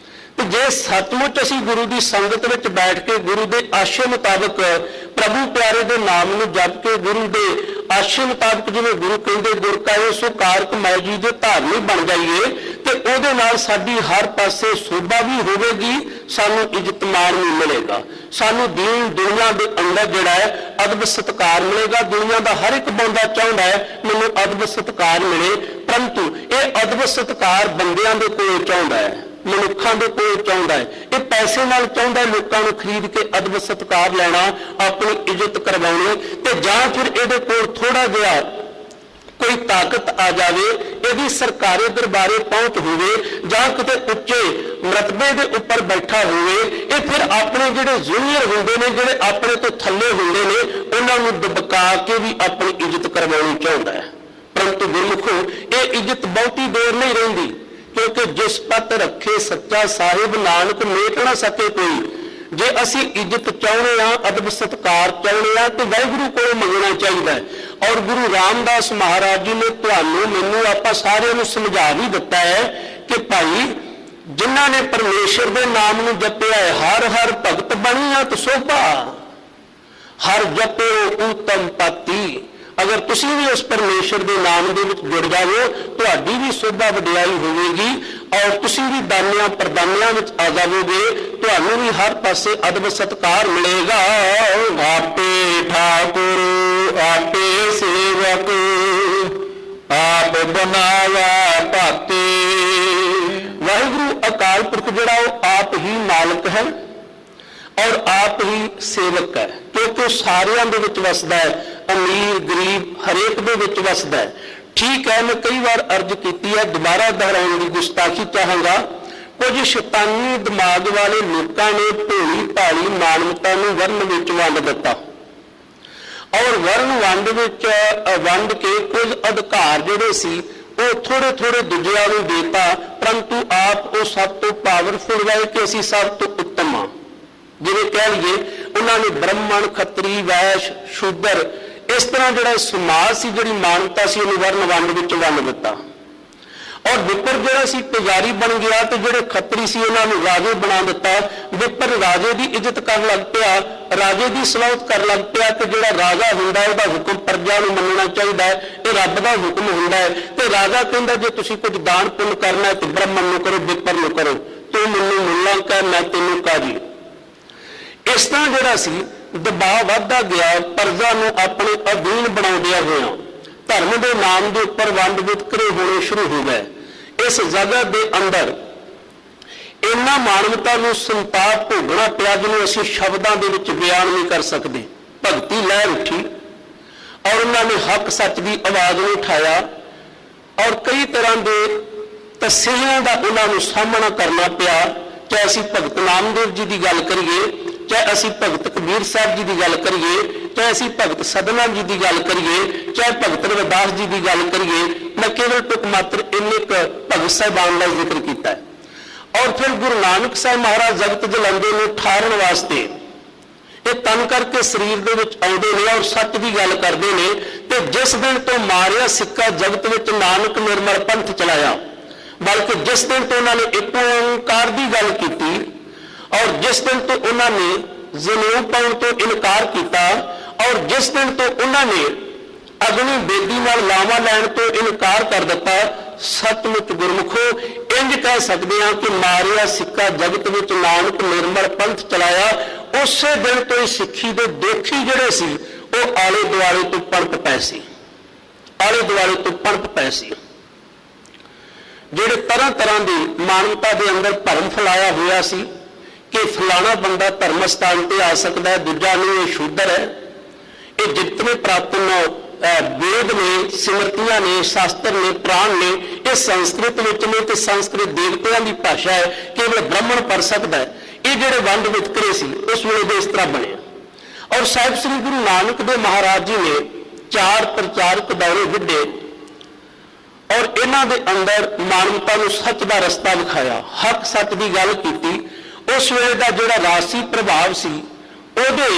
ਤੇ ਜੇ ਸੱਚਮੁੱਚ ਅਸੀਂ ਗੁਰੂ ਦੀ ਸੰਗਤ ਵਿੱਚ ਬੈਠ ਕੇ ਗੁਰੂ ਦੇ ਆਸ਼ੇ ਮੁਤਾਬਕ ਪ੍ਰਭੂ ਪਿਆਰੇ ਦੇ ਨਾਮ ਨੂੰ ਜਪ ਕੇ, ਗੁਰੂ ਦੇ ਆਸ਼ੇ ਮੁਤਾਬਕ, ਜਿਵੇਂ ਗੁਰੂ ਕਹਿੰਦੇ ਗੁਰ ਕਾਇ ਸੋ ਕਾਰਕ ਮਾਇ ਜੀ ਦੇ ਧਾਰਨੀ ਬਣ ਜਾਈਏ, ਤੇ ਉਹਦੇ ਨਾਲ ਸਾਡੀ ਹਰ ਪਾਸੇ ਸੋਭਾ ਵੀ ਹੋਵੇਗੀ, ਸਾਨੂੰ ਇੱਜ਼ਤ ਮਾਣ ਵੀ ਮਿਲੇਗਾ, ਸਾਨੂੰ ਦੀਨ ਦੁਨੀਆ ਦੇ ਅੰਦਰ ਜਿਹੜਾ ਹੈ ਅਦਬ ਸਤਿਕਾਰ ਮਿਲੇਗਾ। ਦੁਨੀਆ ਦਾ ਹਰ ਇੱਕ ਬੰਦਾ ਚਾਹੁੰਦਾ ਹੈ ਮੈਨੂੰ ਅਦਬ ਸਤਿਕਾਰ ਮਿਲੇ, ਪਰੰਤੂ ਇਹ ਅਦਬ ਸਤਿਕਾਰ ਬੰਦਿਆਂ ਦੇ ਕੋਲ ਚਾਹੁੰਦਾ ਹੈ, ਮਨੁੱਖਾਂ ਦੇ ਕੋਲ ਚਾਹੁੰਦਾ ਹੈ। ਇਹ ਪੈਸੇ ਨਾਲ ਚਾਹੁੰਦਾ ਲੋਕਾਂ ਨੂੰ ਖਰੀਦ ਕੇ ਅਦਬ ਸਤਿਕਾਰ ਲੈਣਾ, ਆਪਣੀ ਇੱਜ਼ਤ ਕਰਵਾਉਣੀ, ਤੇ ਜਾਂ ਫਿਰ ਇਹਦੇ ਕੋਲ ਥੋੜਾ ਜਿਹਾ ਕੋਈ ਤਾਕਤ ਆ ਜਾਵੇ, ਇਹਦੀ ਸਰਕਾਰੀ ਦਰਬਾਰੇ ਪਹੁੰਚ ਹੋਵੇ, ਜਾਂ ਕਿਤੇ ਉੱਚੇ ਮਰਤਬੇ ਦੇ ਉੱਪਰ ਬੈਠਾ ਹੋਵੇ, ਇਹ ਫਿਰ ਆਪਣੇ ਜਿਹੜੇ ਜੂਨੀਅਰ ਹੁੰਦੇ ਨੇ, ਜਿਹੜੇ ਆਪਣੇ ਤੋਂ ਥੱਲੇ ਹੁੰਦੇ ਨੇ, ਉਹਨਾਂ ਨੂੰ ਦਬਕਾ ਕੇ ਵੀ ਆਪਣੀ ਇੱਜ਼ਤ ਕਰਵਾਉਣੀ ਚਾਹੁੰਦਾ ਹੈ। ਪਰੰਤੂ ਗੁਰਮੁਖੋ, ਇਹ ਇੱਜ਼ਤ ਬਹੁਤੀ ਦੇਰ ਨਹੀਂ ਰਹਿੰਦੀ, ਕਿਉਂਕਿ ਜਿਸ ਪਤ ਰੱਖੇ ਸੱਚਾ ਸਾਹਿਬ, ਨਾਨਕ ਮੇਟ ਨਾ ਸਕੇ ਕੋਈ। ਜੇ ਅਸੀਂ ਇੱਜ਼ਤ ਚਾਹੁੰਦੇ ਹਾਂ, ਅਦਬ ਸਤਿਕਾਰ ਚਾਹੁੰਦੇ ਹਾਂ, ਤੇ ਵਾਹਿਗੁਰੂ ਕੋਲੋਂ ਮੰਗਣਾ ਚਾਹੀਦਾ ਹੈ। ਔਰ ਗੁਰੂ ਰਾਮਦਾਸ ਮਹਾਰਾਜ ਜੀ ਨੇ ਤੁਹਾਨੂੰ, ਮੈਨੂੰ, ਆਪਾਂ ਸਾਰਿਆਂ ਨੂੰ ਸਮਝਾ ਵੀ ਦਿੱਤਾ ਹੈ ਕਿ ਭਾਈ, ਜਿਨ੍ਹਾਂ ਨੇ ਪਰਮੇਸ਼ਰ ਦੇ ਨਾਮ ਨੂੰ ਜਪਿਆ ਹੈ, ਹਰ ਹਰ ਭਗਤ ਬਣੀਅਤ ਸੋਭਾ, ਹਰ ਜਪਿਓ ਊਤਮ ਪਾਤੀ। ਅਗਰ ਤੁਸੀਂ ਵੀ ਉਸ ਪਰਮੇਸ਼ਰ ਦੇ ਨਾਮ ਦੇ ਵਿੱਚ ਜੁੜ ਜਾਵੋ, ਤੁਹਾਡੀ ਵੀ ਸੋਭਾ ਵਡਿਆਈ ਹੋਵੇਗੀ, ਔਰ ਤੁਸੀਂ ਵੀ ਦਾਨਿਆਂ ਪ੍ਰਦਾਨਿਆਂ ਵਿੱਚ ਆ ਜਾਵੋਗੇ, ਤੁਹਾਨੂੰ ਵੀ ਹਰ ਪਾਸੇ ਅਦਬ ਸਤਿਕਾਰ ਮਿਲੇਗਾ। ਆਪੇ ਠਾਕੁਰ ਆਪੇ ਸੇਵਕ, ਆਪ ਬਣਾਵਾ ਭਾਤੇ। ਵਾਹਿਗੁਰੂ ਅਕਾਲ ਪੁਰਖ ਜਿਹੜਾ ਉਹ ਆਪ ਹੀ ਮਾਲਕ ਹੈ ਔਰ ਆਪ ਹੀ ਸੇਵਕ ਹੈ, ਕਿਉਂਕਿ ਉਹ ਸਾਰਿਆਂ ਦੇ ਵਿੱਚ ਵਸਦਾ ਹੈ, ਅਮੀਰ ਗਰੀਬ ਹਰੇਕ ਦੇ ਵਿੱਚ ਵਸਦਾ ਹੈ। ਠੀਕ ਹੈ, ਮੈਂ ਕਈ ਵਾਰ ਅਰਜ਼ ਕੀਤੀ ਹੈ, ਦੁਬਾਰਾ ਦੁਹਰਾਉਣ ਦੀ ਗੁਸਤਾਖੀ ਚਾਹਾਂਗਾ। ਕੁਝ ਸ਼ੈਤਾਨੀ ਦਿਮਾਗ ਵਾਲੇ ਲੋਕਾਂ ਨੇ ਭੋਲੀ ਭਾਲੀ ਮਾਨਵਤਾ ਨੂੰ ਵਰਨ ਵਿੱਚ ਵੰਡ ਦਿੱਤਾ, ਔਰ ਵਰਨ ਵੰਡ ਕੇ ਕੁਝ ਅਧਿਕਾਰ ਜਿਹੜੇ ਸੀ ਉਹ ਥੋੜੇ ਥੋੜੇ ਦੂਜਿਆਂ ਨੂੰ ਦੇਤਾ, ਪਰੰਤੂ ਆਪ ਉਹ ਸਭ ਤੋਂ ਪਾਵਰਫੁਲ ਹੈ ਕਿ ਅਸੀਂ ਸਭ ਤੋਂ ਉੱਤਮ ਹਾਂ। ਜਿਵੇਂ ਕਹਿ ਲਈਏ, ਉਹਨਾਂ ਨੇ ਬ੍ਰਾਹਮਣ, ਖੱਤਰੀ, ਵੈਸ਼, ਸ਼ੂਦਰ ਇਸ ਤਰ੍ਹਾਂ ਜਿਹੜਾ ਸਮਾਜ ਸੀ, ਜਿਹੜੀ ਮਾਨਵਤਾ ਸੀ, ਉਹਨੂੰ ਵਰਨ ਵੰਡ ਵਿੱਚ ਵੰਡ ਦਿੱਤਾ। ਔਰ ਵਿਪਰ ਜਿਹੜਾ ਸੀ ਪੁਜਾਰੀ ਬਣ ਗਿਆ ਤੇ ਜਿਹੜੇ ਖੱਤਰੀ ਸੀ ਉਹਨਾਂ ਨੂੰ ਰਾਜੇ ਬਣਾ ਦਿੱਤਾ। ਵਿਪਰ ਰਾਜੇ ਦੀ ਇੱਜ਼ਤ ਕਰਨ ਲੱਗ ਪਿਆ, ਰਾਜੇ ਦੀ ਸਲਾਹਤ ਕਰਨ ਲੱਗ ਪਿਆ ਕਿ ਜਿਹੜਾ ਰਾਜਾ ਹੁੰਦਾ ਉਹਦਾ ਹੁਕਮ ਪ੍ਰਜਾ ਨੂੰ ਮੰਨਣਾ ਚਾਹੀਦਾ ਹੈ, ਇਹ ਰੱਬ ਦਾ ਹੁਕਮ ਹੁੰਦਾ ਹੈ। ਤੇ ਰਾਜਾ ਕਹਿੰਦਾ ਜੇ ਤੁਸੀਂ ਕੁਝ ਦਾਨ ਪੁੰਨ ਕਰਨਾ ਹੈ ਤੇ ਬ੍ਰਾਹਮਣ ਨੂੰ ਕਰੋ, ਵਿਪਰ ਨੂੰ ਕਰੋ, ਤੂੰ ਮੈਨੂੰ ਮੁੱਲਾ ਕਹਿ, ਮੈਂ ਤੈਨੂੰ ਕਾਜੀ। ਇਸ ਤਰ੍ਹਾਂ ਜਿਹੜਾ ਸੀ ਦਬਾਅ ਵੱਧਦਾ ਗਿਆ, ਪ੍ਰਜਾ ਨੂੰ ਆਪਣੇ ਅਧੀਨ ਬਣਾਉਂਦਿਆਂ ਹੋਇਆਂ ਧਰਮ ਦੇ ਨਾਮ ਦੇ ਉੱਪਰ ਵੰਡ ਵਿਤਕਰੇ ਹੋਣੇ ਸ਼ੁਰੂ ਹੋ ਗਏ। ਇਸ ਜਗਤ ਦੇ ਅੰਦਰ ਇੰਨਾ ਮਾਨਵਤਾ ਨੂੰ ਸੰਤਾਪ ਭੋਗਣਾ ਪਿਆ ਜਿਹਨੂੰ ਅਸੀਂ ਸ਼ਬਦਾਂ ਦੇ ਵਿੱਚ ਬਿਆਨ ਨਹੀਂ ਕਰ ਸਕਦੇ। ਭਗਤੀ ਲਹਿਰ ਉੱਠੀ ਔਰ ਉਹਨਾਂ ਨੇ ਹੱਕ ਸੱਚ ਦੀ ਆਵਾਜ਼ ਨੂੰ ਉਠਾਇਆ ਔਰ ਕਈ ਤਰ੍ਹਾਂ ਦੇ ਤਸੀਹਿਆਂ ਦਾ ਉਹਨਾਂ ਨੂੰ ਸਾਹਮਣਾ ਕਰਨਾ ਪਿਆ। ਚਾਹੇ ਅਸੀਂ ਭਗਤ ਨਾਮਦੇਵ ਜੀ ਦੀ ਗੱਲ ਕਰੀਏ, ਚਾਹੇ ਅਸੀਂ ਭਗਤ ਕਬੀਰ ਸਾਹਿਬ ਜੀ ਦੀ ਗੱਲ ਕਰੀਏ, ਚਾਹੇ ਅਸੀਂ ਭਗਤ ਸਦਨਾ ਜੀ ਦੀ ਗੱਲ ਕਰੀਏ, ਚਾਹੇ ਭਗਤ ਰਵਿਦਾਸ ਜੀ ਦੀ ਗੱਲ ਕਰੀਏ। ਮੈਂ ਕੇਵਲ ਟੁਕ ਮਾਤਰ ਇੰਨੇ ਕੁ ਭਗਤ ਸਾਹਿਬਾਨ ਦਾ ਜ਼ਿਕਰ ਕੀਤਾ ਹੈ। ਔਰ ਫਿਰ ਗੁਰੂ ਨਾਨਕ ਸਾਹਿਬ ਮਹਾਰਾਜ ਜਗਤ ਜਲਾਂਦੇ ਨੂੰ ਠਾਰਨ ਵਾਸਤੇ ਇਹ ਤਨ ਕਰਕੇ ਸਰੀਰ ਦੇ ਵਿੱਚ ਆਉਂਦੇ ਨੇ ਔਰ ਸੱਚ ਦੀ ਗੱਲ ਕਰਦੇ ਨੇ। ਤੇ ਜਿਸ ਦਿਨ ਤੋਂ ਮਾਰਿਆ ਸਿੱਕਾ ਜਗਤ ਵਿੱਚ ਨਾਨਕ ਨਿਰਮਲ ਪੰਥ ਚਲਾਇਆ, ਬਲਕਿ ਜਿਸ ਦਿਨ ਤੋਂ ਉਹਨਾਂ ਨੇ ਇੱਕ ਓਂਕਾਰ ਦੀ ਗੱਲ ਕੀਤੀ ਔਰ ਜਿਸ ਦਿਨ ਤੋਂ ਉਹਨਾਂ ਨੇ ਜ਼ਨੇਊ ਪਾਉਣ ਤੋਂ ਇਨਕਾਰ ਕੀਤਾ ਔਰ ਜਿਸ ਦਿਨ ਤੋਂ ਉਹਨਾਂ ਨੇ ਅਗਨੀ ਬੇਦੀ ਨਾਲ ਲਾਵਾ ਲੈਣ ਤੋਂ ਇਨਕਾਰ ਕਰ ਦਿੱਤਾ, ਸਤਿਮੁੱਚ ਗੁਰਮੁਖੋ ਇੰਜ ਕਹਿ ਸਕਦੇ ਹਾਂ ਕਿ ਮਾਰਿਆ ਸਿੱਕਾ ਜਗਤ ਵਿੱਚ ਨਾਨਕ ਨਿਰਮਲ ਪੰਥ ਚਲਾਇਆ। ਉਸੇ ਦਿਨ ਤੋਂ ਹੀ ਸਿੱਖੀ ਦੇ ਦੋਖੀ ਜਿਹੜੇ ਸੀ ਉਹ ਆਲੇ ਦੁਆਲੇ ਤੋਂ ਪਣਪ ਪਏ ਸੀ, ਆਲੇ ਦੁਆਲੇ ਤੋਂ ਪਣਪ ਪਏ ਸੀ। ਜਿਹੜੇ ਤਰ੍ਹਾਂ ਤਰ੍ਹਾਂ ਦੀ ਮਾਨਵਤਾ ਦੇ ਅੰਦਰ ਭਰਮ ਫੈਲਾਇਆ ਹੋਇਆ ਸੀ ਕਿ ਫਲਾਣਾ ਬੰਦਾ ਧਰਮ ਸਥਾਨ ਤੇ ਆ ਸਕਦਾ ਹੈ, ਦੂਜਾ ਨਹੀਂ, ਇਹ ਸ਼ੂਦਰ ਹੈ। ਇਹ ਜਿਤਨੇ ਪ੍ਰਾਪਤਨ ਵੇਦ ਨੇ, ਸਿਮਰਤੀਆਂ ਨੇ, ਸ਼ਾਸਤਰ ਨੇ, ਪ੍ਰਾਣ ਨੇ, ਇਹ ਸੰਸਕ੍ਰਿਤ ਵਿੱਚ ਨੇ ਤੇ ਸੰਸਕ੍ਰਿਤ ਦੇਵਤਿਆਂ ਦੀ ਭਾਸ਼ਾ ਹੈ, ਕੇਵਲ ਬ੍ਰਾਹਮਣ ਪੜ ਸਕਦਾ ਹੈ। ਇਹ ਜਿਹੜੇ ਵੰਡ ਵਿਤਕਰੇ ਸੀ ਉਸ ਵੇਲੇ ਦੇ ਇਸ ਤਰ੍ਹਾਂ ਬਣੇ। ਔਰ ਸਾਹਿਬ ਸ੍ਰੀ ਗੁਰੂ ਨਾਨਕ ਦੇਵ ਮਹਾਰਾਜ ਜੀ ਨੇ 4 ਪ੍ਰਚਾਰਕ ਦੌਰੇ ਵਿੱਢੇ ਔਰ ਇਹਨਾਂ ਦੇ ਅੰਦਰ ਮਾਨਵਤਾ ਨੂੰ ਸੱਚ ਦਾ ਰਸਤਾ ਵਿਖਾਇਆ, ਹੱਕ ਸੱਚ ਦੀ ਗੱਲ ਕੀਤੀ। ਉਸ ਵੇਲੇ ਦਾ ਜਿਹੜਾ ਰਾਜਸੀ ਪ੍ਰਭਾਵ ਸੀ, ਉਹਦੇ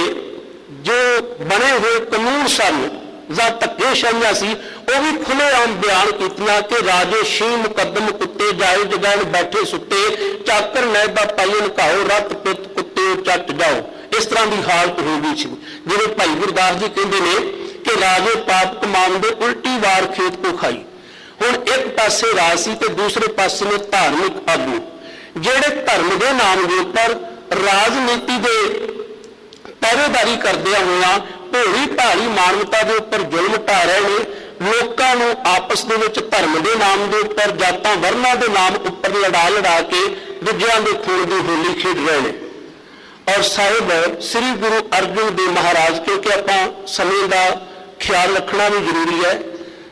ਜੋ ਬਣੇ ਹੋਏ ਕਾਨੂੰਨ ਸਨ ਜਾਂ ਧੱਕੇਸ਼ਾਹੀਆਂ ਸੀ, ਉਹ ਵੀ ਖੁੱਲ੍ਹੇਆਮ ਬਿਆਨ ਕੀਤੀਆਂ ਕਿ ਰਾਜੇ ਸ਼ੀ ਮੁਕੱਦਮ ਕੁੱਤੇ ਜਾਏ ਜਗਾਨ ਬੈਠੇ ਸੁੱਤੇ, ਚਾਕਰ ਨੈਦਾ ਪਾਈਨ ਘਾਓ ਰਤ ਪਿੱਤ ਕੁੱਤੇ ਚੱਟ ਜਾਓ। ਇਸ ਤਰ੍ਹਾਂ ਦੀ ਹਾਲਤ ਹੋ ਗਈ ਸੀ। ਜਿਵੇਂ ਭਾਈ ਗੁਰਦਾਸ ਜੀ ਕਹਿੰਦੇ ਨੇ ਕਿ ਰਾਜੇ ਪਾਪ ਕਮਾਉਂਦੇ ਉਲਟੀ ਵਾਰ ਖੇਤ ਕੋ ਖਾਈ। ਹੁਣ ਇੱਕ ਪਾਸੇ ਰਾਜ ਸੀ ਤੇ ਦੂਸਰੇ ਪਾਸੇ ਨੇ ਧਾਰਮਿਕ ਆਗੂ ਜਿਹੜੇ ਧਰਮ ਦੇ ਨਾਮ ਦੇ ਉੱਪਰ ਰਾਜਨੀਤੀ ਦੇ ਪਹਿਰੇਦਾਰੀ ਕਰਦਿਆਂ ਹੋਇਆਂ ਭੋਲੀ ਭਾਲੀ ਮਾਨਵਤਾ ਦੇ ਉੱਪਰ ਜ਼ੁਲਮ ਢਾ ਰਹੇ ਨੇ। ਲੋਕਾਂ ਨੂੰ ਆਪਸ ਦੇ ਵਿੱਚ ਧਰਮ ਦੇ ਨਾਮ ਦੇ ਉੱਪਰ, ਜਾਤਾਂ ਵਰਨਾਂ ਦੇ ਨਾਮ ਉੱਪਰ ਲੜਾ ਕੇ ਦੂਜਿਆਂ ਦੇ ਖੂਨ ਦੀ ਹੋਲੀ ਖੇਡ ਰਹੇ ਨੇ। ਔਰ ਸਾਹਿਬ ਸ੍ਰੀ ਗੁਰੂ ਅਰਜਨ ਦੇਵ ਮਹਾਰਾਜ, ਕਿਉਂਕਿ ਆਪਾਂ ਸਮੇਂ ਦਾ ਖਿਆਲ ਰੱਖਣਾ ਵੀ ਜ਼ਰੂਰੀ ਹੈ,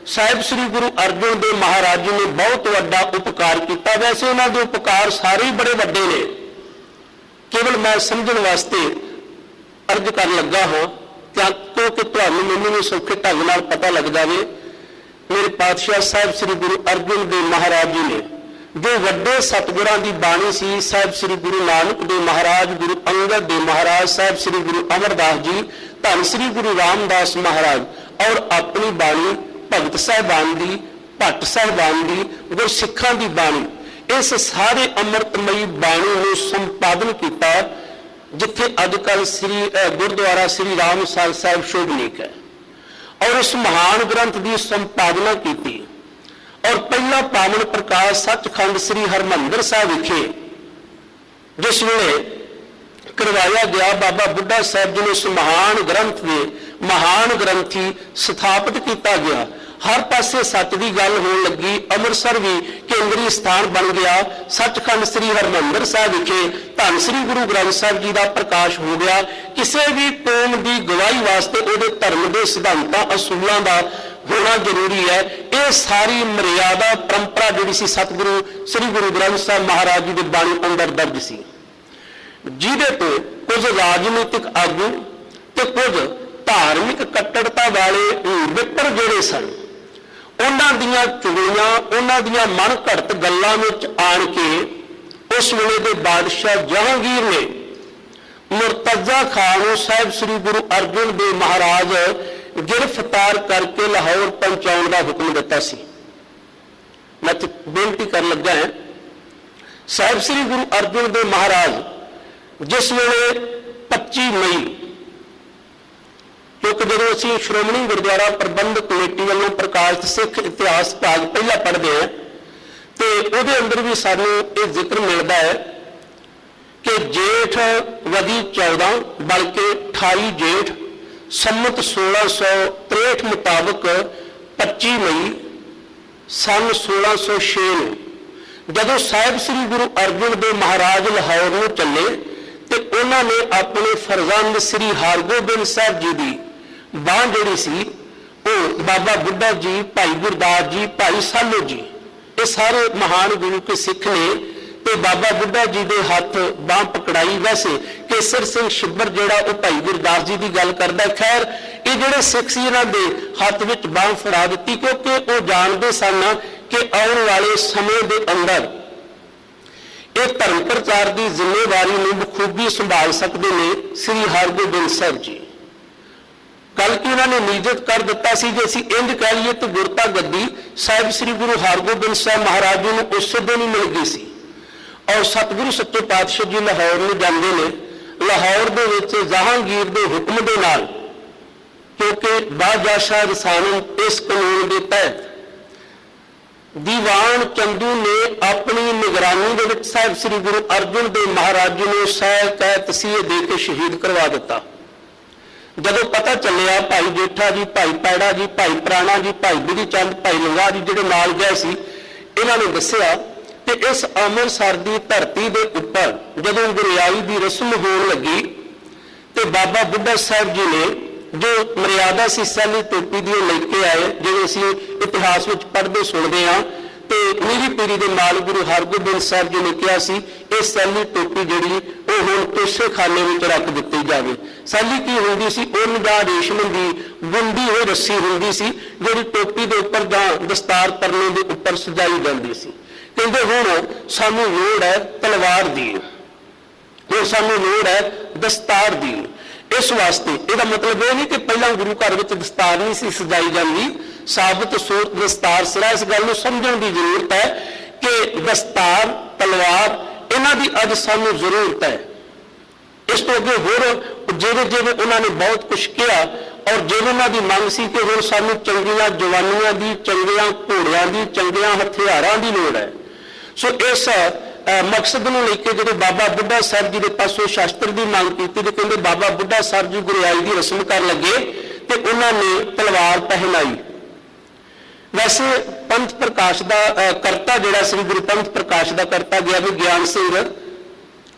ਸਾਹਿਬ ਸ੍ਰੀ ਗੁਰੂ ਅਰਜਨ ਦੇਵ ਮਹਾਰਾਜ ਜੀ ਨੇ ਬਹੁਤ ਵੱਡਾ ਉਪਕਾਰ ਕੀਤਾ। ਵੈਸੇ ਉਹਨਾਂ ਦੇ ਉਪਕਾਰ ਸਾਰੇ ਹੀ ਬੜੇ ਵੱਡੇ ਨੇ, ਕੇਵਲ ਮੈਂ ਸਮਝਣ ਵਾਸਤੇ ਅਰਜ਼ ਕਰਨ ਲੱਗਾ ਹਾਂ ਕਿਉਂਕਿ ਤੁਹਾਨੂੰ ਮੈਨੂੰ ਵੀ ਸੌਖੇ ਢੰਗ ਨਾਲ ਪਤਾ ਲੱਗ ਜਾਵੇ। ਮੇਰੇ ਪਾਤਸ਼ਾਹ ਸਾਹਿਬ ਸ੍ਰੀ ਗੁਰੂ ਅਰਜਨ ਦੇਵ ਮਹਾਰਾਜ ਜੀ ਨੇ ਜੋ ਵੱਡੇ ਸਤਿਗੁਰਾਂ ਦੀ ਬਾਣੀ ਸੀ, ਸਾਹਿਬ ਸ੍ਰੀ ਗੁਰੂ ਨਾਨਕ ਦੇਵ ਮਹਾਰਾਜ, ਗੁਰੂ ਅੰਗਦ ਦੇਵ ਮਹਾਰਾਜ, ਸਾਹਿਬ ਸ੍ਰੀ ਗੁਰੂ ਅਮਰਦਾਸ ਜੀ, ਧੰਨ ਸ੍ਰੀ ਗੁਰੂ ਰਾਮਦਾਸ ਮਹਾਰਾਜ ਔਰ ਆਪਣੀ ਬਾਣੀ ਭਗਤ ਸਾਹਿਬਾਨ ਦੀ, ਭੱਟ ਸਾਹਿਬਾਨ ਦੀ, ਗੁਰਸਿੱਖਾਂ ਦੀ ਬਾਣੀ, ਇਸ ਸਾਰੇ ਅੰਮ੍ਰਿਤਮਈ ਬਾਣੀ ਨੂੰ ਸੰਪਾਦਨ ਕੀਤਾ ਜਿੱਥੇ ਅੱਜ ਕੱਲ੍ਹ ਗੁਰਦੁਆਰਾ ਸ੍ਰੀ ਰਾਮਸਰ ਸਾਹਿਬ ਸ਼ੋਭਨੀਕ ਹੈ। ਔਰ ਇਸ ਮਹਾਨ ਗ੍ਰੰਥ ਦੀ ਸੰਪਾਦਨਾ ਕੀਤੀ ਔਰ ਪਹਿਲਾ ਪਾਵਨ ਪ੍ਰਕਾਸ਼ ਸੱਚਖੰਡ ਸ੍ਰੀ ਹਰਿਮੰਦਰ ਸਾਹਿਬ ਵਿਖੇ ਜਿਸ ਵੇਲੇ ਕਰਵਾਇਆ ਗਿਆ, ਬਾਬਾ ਬੁੱਢਾ ਸਾਹਿਬ ਜੀ ਨੇ ਇਸ ਮਹਾਨ ਗ੍ਰੰਥ ਦੇ ਮਹਾਨ ਗ੍ਰੰਥੀ ਸਥਾਪਿਤ ਕੀਤਾ ਗਿਆ। ਹਰ ਪਾਸੇ ਸੱਚ ਦੀ ਗੱਲ ਹੋਣ ਲੱਗੀ। ਅੰਮ੍ਰਿਤਸਰ ਵੀ ਕੇਂਦਰੀ ਸਥਾਨ ਬਣ ਗਿਆ। ਸੱਚਖੰਡ ਸ੍ਰੀ ਹਰਿਮੰਦਰ ਸਾਹਿਬ ਵਿਖੇ ਧੰਨ ਸ੍ਰੀ ਗੁਰੂ ਗ੍ਰੰਥ ਸਾਹਿਬ ਜੀ ਦਾ ਪ੍ਰਕਾਸ਼ ਹੋ ਗਿਆ। ਕਿਸੇ ਵੀ ਕੌਮ ਦੀ ਗਵਾਹੀ ਵਾਸਤੇ ਉਹਦੇ ਧਰਮ ਦੇ ਸਿਧਾਂਤਾਂ ਅਸੂਲਾਂ ਦਾ ਹੋਣਾ ਜ਼ਰੂਰੀ ਹੈ। ਇਹ ਸਾਰੀ ਮਰਿਆਦਾ ਪਰੰਪਰਾ ਜਿਹੜੀ ਸੀ ਸਤਿਗੁਰੂ ਸ੍ਰੀ ਗੁਰੂ ਗ੍ਰੰਥ ਸਾਹਿਬ ਮਹਾਰਾਜ ਜੀ ਦੀ ਬਾਣੀ ਅੰਦਰ ਦਰਜ ਸੀ, ਜਿਹਦੇ ਤੋਂ ਕੁਝ ਰਾਜਨੀਤਿਕ ਆਗੂ ਤੇ ਕੁਝ ਧਾਰਮਿਕ ਕੱਟੜਤਾ ਵਾਲੇ ਵਿਪਰ ਜਿਹੜੇ ਸਨ, ਉਹਨਾਂ ਦੀਆਂ ਚੁਗਲੀਆਂ, ਉਹਨਾਂ ਦੀਆਂ ਮਨ ਘੜਤ ਗੱਲਾਂ ਵਿੱਚ ਆਣ ਕੇ ਉਸ ਵੇਲੇ ਦੇ ਬਾਦਸ਼ਾਹ ਜਹਾਂਗੀਰ ਨੇ मुर्तजा खां ਨੂੰ ਸਾਹਿਬ ਸ੍ਰੀ ਗੁਰੂ ਅਰਜਨ ਦੇਵ ਮਹਾਰਾਜ गिरफ्तार करके लाहौर पहुंचाने का हुक्म दिता सी। मैं बेनती कर लगा है, साहिब श्री गुरु अर्जन देव महाराज जिस वेले 25 मई, क्योंकि जो असीं श्रोमणी गुरुद्वारा प्रबंधक कमेटी वालों प्रकाशित सिख इतिहास भाग पहला पढ़ते हैं तो उसके अंदर भी सानू ये जिक्र मिलता है कि जेठ वधी 14 बल्कि 28 जेठ संमत 1663 मुताबिक 25 मई सन 1606 ਨੂੰ ਜਦੋਂ ਸਾਹਿਬ ਸ੍ਰੀ ਗੁਰੂ ਅਰਜਨ ਦੇਵ ਮਹਾਰਾਜ ਲਾਹੌਰ ਨੂੰ ਚੱਲੇ ਤੇ ਉਹਨਾਂ ਨੇ ਆਪਣੇ ਫਰਜ਼ੰਦ ਸ੍ਰੀ ਹਰਗੋਬਿੰਦ ਸਾਹਿਬ ਜੀ ਦੀ ਬਾਂਹ ਜਿਹੜੀ ਸੀ ਉਹ ਬਾਬਾ ਬੁੱਢਾ ਜੀ, ਭਾਈ ਗੁਰਦਾਸ ਜੀ, ਭਾਈ ਸਾਲੋ ਜੀ, ਇਹ ਸਾਰੇ ਮਹਾਨ ਗੁਰੂ ਕੇ ਸਿੱਖ ਨੇ ਤੇ ਬਾਬਾ ਬੁੱਢਾ ਜੀ ਦੇ ਹੱਥ ਬਾਂਹ ਪਕੜਾਈ। ਵੈਸੇ ਕੇਸਰ ਸਿੰਘ ਛਿੱਬਰ ਜਿਹੜਾ ਉਹ ਭਾਈ ਗੁਰਦਾਸ ਜੀ ਦੀ ਗੱਲ ਕਰਦਾ, ਖੈਰ ਇਹ ਜਿਹੜੇ ਸਿੱਖ ਸੀ ਇਹਨਾਂ ਦੇ ਹੱਥ ਵਿੱਚ ਬਾਂਹ ਫੜਾ ਦਿੱਤੀ ਕਿਉਂਕਿ ਉਹ ਜਾਣਦੇ ਸਨ ਕਿ ਆਉਣ ਵਾਲੇ ਸਮੇਂ ਦੇ ਅੰਦਰ ਇਹ ਧਰਮ ਪ੍ਰਚਾਰ ਦੀ ਜ਼ਿੰਮੇਵਾਰੀ ਨੂੰ ਬਖੂਬੀ ਸੰਭਾਲ ਸਕਦੇ ਨੇ ਸ੍ਰੀ ਹਰਗੋਬਿੰਦ ਸਾਹਿਬ ਜੀ। ਕੱਲ ਕਿ ਉਹਨਾਂ ਨੇ ਨਿਯਤ ਕਰ ਦਿੱਤਾ ਸੀ ਜੇ ਅਸੀਂ ਇੰਜ ਕਹਿ ਲਈਏ ਤਾਂ ਗੁਰਤਾ ਗੱਦੀ ਸਾਹਿਬ ਸ੍ਰੀ ਗੁਰੂ ਹਰਗੋਬਿੰਦ ਸਾਹਿਬ ਮਹਾਰਾਜ ਜੀ ਨੂੰ ਉਸੇ ਦਿਨ ਹੀ ਮਿਲ ਗਈ ਸੀ। और सतगुरु सच्चे पातशाह जी लाहौर में जाते हैं, लाहौर दे विच जहांगीर के हुक्म के नाल, क्योंकि बादशाह रसानन इस कानून के तहत दीवान चंदू ने अपनी निगरानी दे विच साहिब श्री गुरु अर्जन देव महाराज जी ने सह कै तसीहे दे के शहीद करवा दिता। जदों पता चलिया भाई जेठा जी, भाई पैड़ा जी, भाई प्राणा जी, भाई बिधी चंद, भाई लंगा जी जिहड़े नाल गए सी, इन्हां ने दस्सिया कि इस अमृतसर की धरती के उपर जदों गुरियाई की रस्म होने लगी तो बाबा बुढ़ा साहब जी ने जो मर्यादा सी सैली टोपी दी लेके आए, जो असीं इतिहास में पढ़ते सुनते हैं तो नीरी पीरी के नाल गुरु हरगोबिंद साहब जी ने कहा सी ये सैली टोपी जिहड़ी वो हुण तोशे खाने में रख दी जाए। सैली की होंदी सी, उन जां रेशम की बुंदी हुई रस्सी होंदी सी जिहड़ी टोपी के उपर जां दस्तार परने के उपर सजाई जाती सी। कहते हुण सानू लोड़ है तलवार की, हुण सानू लोड़ है दस्तार की। इस वास्ते इसका मतलब यह नहीं कि पहला गुरु घर में दस्तार नहीं सी सजाई जाती, साबित सूरत दस्तार सिरा। इस गल को समझने की जरूरत है कि दस्तार, तलवार इन्हां दी अज सानू जरूरत है। इस तो अगे होर जिवें जिवें उन्होंने बहुत कुछ किया और जिवें उन्होंने मंग सी कि हुण सानू चंगियां जवानियां दी, चंगियां घोड़ियां दी, चंगियां हथियारां दी लोड़ है। सो इस मकसद को लेकर जो बाबा बुढ़ा साहब जी के पासों शास्त्र की मांग की तो कहते बाबा बुढ़ा साहब जी गुरियाई की रस्म कर लगे तो उन्होंने तलवार पहनाई। वैसे पंथ प्रकाश का करता जोड़ा श्री गुरु पंथ प्रकाश का करता गया भी ज्ञान सिंह,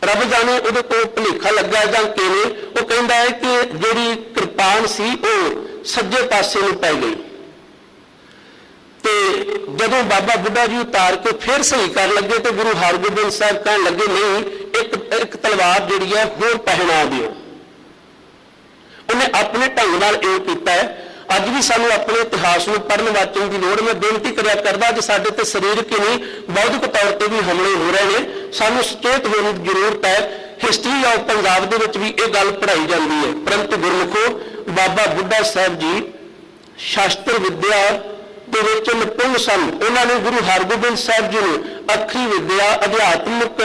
रब जाने वो भुलेखा लगा जां किवें, वो कहता है कि जिहड़ी कृपान सी वो सज्जे पासे में पै गई तो जदों बाबा बुढ़ा जी उतार के फिर सही कर लगे तो गुरु हरगोबिंद साहब कहन लगे नहीं एक तलवार जिहड़ी है होर पहना दिओ। उन्हें अपने ढंग नाल इह कीता है। अज भी सानू अपने इतिहास में पढ़न वाचन की लोड़। मैं बेनती करिया करदा कि साडे ते सरीरक ही नहीं बौद्धिक तौर पर भी हमले हो रहे हैं, सानू सचेत होने की जरूरत है। हिस्टरी ऑफ पंजाब दे विच भी ये गल पढ़ाई जाती है, परंतु गुरमुखो बाबा बुढ़ा साहब जी शास्त्र विद्या ਦੇ ਵਿੱਚ ਨਿਪੁੰਨ ਸਨ। ਉਹਨਾਂ ਨੇ ਗੁਰੂ ਹਰਗੋਬਿੰਦ ਸਾਹਿਬ ਜੀ ਨੂੰ ਅੱਖਰੀ ਵਿਦਿਆ, ਅਧਿਆਤਮਿਕ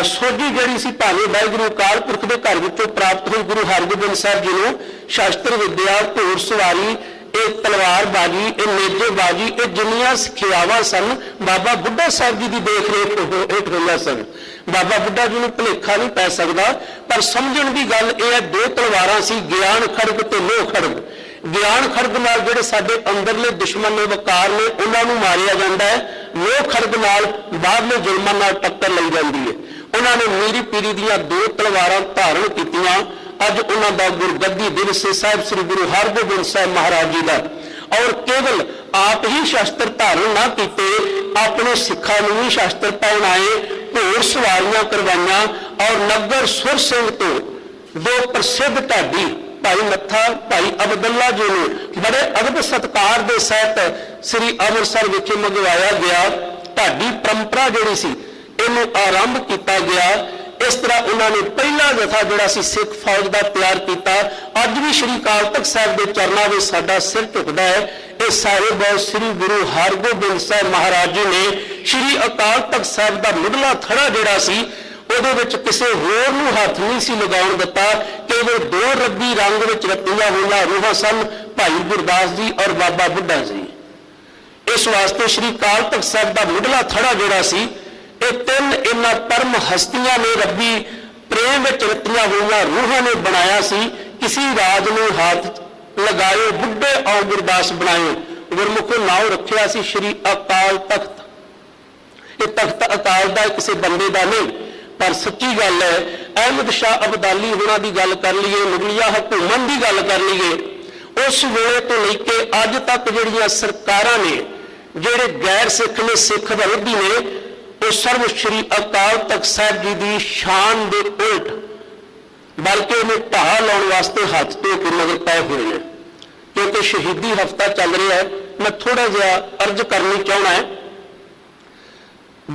ਸੋਝੀ ਜਿਹੜੀ ਸੀ ਭਾਵੇਂ ਵਾਹਿਗੁਰੂ ਅਕਾਲ ਪੁਰਖ ਦੇ ਘਰ ਵਿੱਚੋਂ ਪ੍ਰਾਪਤ ਹੋਈ, ਗੁਰੂ ਹਰਗੋਬਿੰਦ ਸਾਹਿਬ ਜੀ ਨੂੰ ਸ਼ਾਸਤਰ ਵਿਦਿਆ, ਘੋੜ ਸਵਾਰੀ, ਇਹ ਤਲਵਾਰਬਾਜ਼ੀ, ਇਹ ਨੇਜੇਬਾਜ਼ੀ, ਇਹ ਜਿੰਨੀਆਂ ਸਿੱਖਿਆਵਾਂ ਸਨ ਬਾਬਾ ਬੁੱਢਾ ਸਾਹਿਬ ਜੀ ਦੀ ਦੇਖ ਰੇਖ ਹੇਠ ਹੋਈਆਂ ਸਨ। ਬਾਬਾ ਬੁੱਢਾ ਜੀ ਨੂੰ ਭੁਲੇਖਾ ਨਹੀਂ ਪੈ ਸਕਦਾ, ਪਰ ਸਮਝਣ ਦੀ ਗੱਲ ਇਹ ਹੈ ਦੋ ਤਲਵਾਰਾਂ ਸੀ, ਗਿਆਨ ਖੜਗ ਤੇ ਲੋਹ ਖੜਗ। ਗਿਆਨ ਖੜਗ ਨਾਲ ਜਿਹੜੇ ਸਾਡੇ ਅੰਦਰਲੇ ਦੁਸ਼ਮਣ ਨੇ, ਵਕਾਰ ਨੇ, ਉਹਨਾਂ ਨੂੰ ਮਾਰਿਆ ਜਾਂਦਾ ਹੈ। ਲੋਹ ਖੜਗ ਨਾਲ ਬਾਹਰਲੇ ਜ਼ੁਲਮਾਂ ਨਾਲ ਟੱਕਰ ਲਈ ਜਾਂਦੀ ਹੈ। ਉਹਨਾਂ ਨੇ ਮੀਰੀ ਪੀਰੀ ਦੀਆਂ ਦੋ ਤਲਵਾਰਾਂ ਧਾਰਨ ਕੀਤੀਆਂ। ਅੱਜ ਉਹਨਾਂ ਦਾ ਗੁਰਗੱਦੀ ਦਿਵਸ ਹੈ ਸਾਹਿਬ ਸ੍ਰੀ ਗੁਰੂ ਹਰਗੋਬਿੰਦ ਸਾਹਿਬ ਮਹਾਰਾਜ ਜੀ ਦਾ। और केवल आप ही शास्त्र धारण ना किते, अपने सिखा भी शास्त्र पहनाए, घोड़ सवारियां करवाइया और नगर सुर सिंह तो दो प्रसिद्ध ढाडी भाई मत्था, भाई अब्दुल्ला जी ने बड़े अदब सत्कार के सहित श्री अमृतसर विखे मंगवाया गया। ढाडी परंपरा जिहड़ी सी इहनूं आरंभ किया गया। इस तरह उन्होंने पहला जथा जिहड़ा सी सिख फौज का तैयार किया। अज भी श्री अकाल तख्त साहिब के चरणों में साडा सिर झुकदा है। ये सारे बहुत श्री गुरु हरगोबिंद साहब महाराज जी ने श्री अकाल तख्त साहिब का मुढ़ला थड़ा जिहड़ा सी ਉਹਦੇ ਵਿੱਚ ਕਿਸੇ ਹੋਰ ਨੂੰ ਹੱਥ ਨਹੀਂ ਸੀ ਲਗਾਉਣ ਦਿੱਤਾ। ਕੇਵਲ ਦੋ ਰੱਬੀ ਰੰਗ ਵਿੱਚ ਰਤੀਆਂ ਹੋਈਆਂ ਰੂਹਾਂ ਸਨ, ਭਾਈ ਗੁਰਦਾਸ ਜੀ ਔਰ ਬਾਬਾ ਬੁੱਢਾ ਜੀ। ਇਸ ਵਾਸਤੇ श्री अकाल तख्त साहिब का मुढ़ला थड़ा जिहड़ा सी ਇਹ ਤਿੰਨ ਇਹਨਾਂ परम हस्तियां ने रब्बी प्रेम ਵਿੱਚ ਰਤੀਆਂ ਹੋਈਆਂ रूहां ने बनाया सी। किसी राज ने हाथ लगाए बुढ़े और गुरदास बनाए। गुरमुखों नाम रखिया सी श्री अकाल तख्त। ये तख्त अकाल का किसी बंदे का नहीं, पर सच्ची गल है। अहमद शाह अब्दाली होना की गल कर लीए, मुगलिया हुकूमत की गल कर लीए, उस वेले तो लेके अज तक जिहड़ियां सरकारां ने जिहड़े गैर सिख ने सिख विरोधी ने वो सर्व श्री अकाल तख्त साहिब जी की शान के उल्ट बल्कि उन्हें ढाह लाने वास्ते हाथ धो के मगर पाए हुए हैं। क्योंकि शहीदी हफ्ता चल रहा है, मैं थोड़ा जिहा अर्ज करनी चाहना है।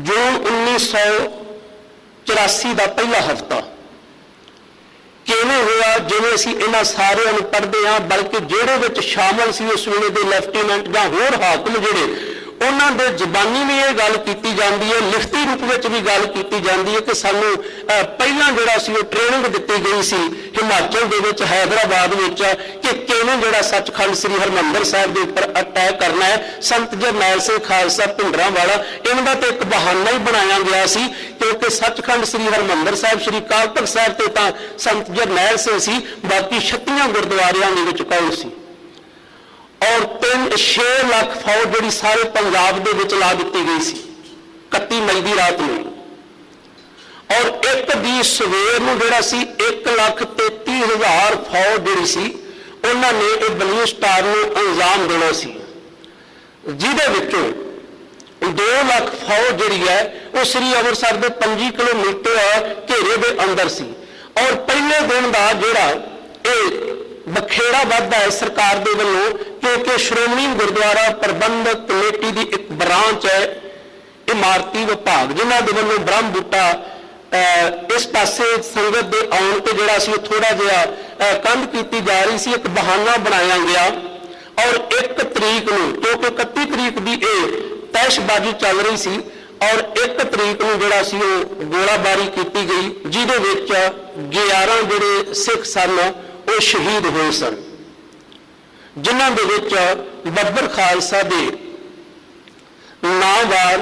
जून 1984 का पहला हफ्ता किवें होया, जिवें असीं इन्हां सारिआं नूं पढ़दे हां, बल्कि जिहड़े विच शामिल सी उस वेले दे लैफ्टिनेंट जां होर हाकम जिहड़े उन्हां दे जबानी भी ये गल कीती जांदी है, लिखती रूप में भी गल कीती जांदी है कि सानूं पहलां जिहड़ा सी ट्रेनिंग दित्ती गई सी हिमाचल दे विच हैदराबाद विच कि किवें जिहड़ा सचखंड श्री हरमंदर साहिब के उपर अटैक करना है। संत जरनैल सिंह खालसा भिंडरांवाला इन्हां दा ते एक बहाना ही बनाया गया सी, क्योंकि सचखंड श्री हरमंदर साहिब श्री अकाल तख्त साहिब ते तां संत जरनैल सिंह सी, बाकी 36 गुरुद्वारियां दे विच कौन सी। और 6 लाख फौज जी सारे पंजाब दे विच ला दी गई सी 31 मई की रात में। और एक दी सवेर नूं जिहड़ा सी 1,33,000 फौज जी सी उन्होंने एक बलू स्टार नूं अंजाम देना सी, जिहदे विचों 2 लाख फौज जी है वो श्री अमृतसर के 25 किलोमीटर घेरे के अंदर सी। और पहले दिन का जिहड़ा बखेड़ा वधदा है सरकार के वलों, क्योंकि श्रोमणी गुरुद्वारा प्रबंधक कमेटी की एक ब्रांच है इमारती विभाग, जिन्हों के वलों ब्रह्म बूटा इस पासे संगत के आने पर जोड़ा सी थोड़ा जिहा कंध की जा रही सी, एक बहाना बनाया गया। और 1 तरीक नूं, क्योंकि 31 तरीक की तैशबाजी चल रही सी, और 1 तरीक नूं जिहड़ा सी गोलाबारी की गई, जिहदे विच 11 जिहड़े सिख सन वो शहीद हुए सन, जिन्हां दे विच बब्बर खालसा दे नामवार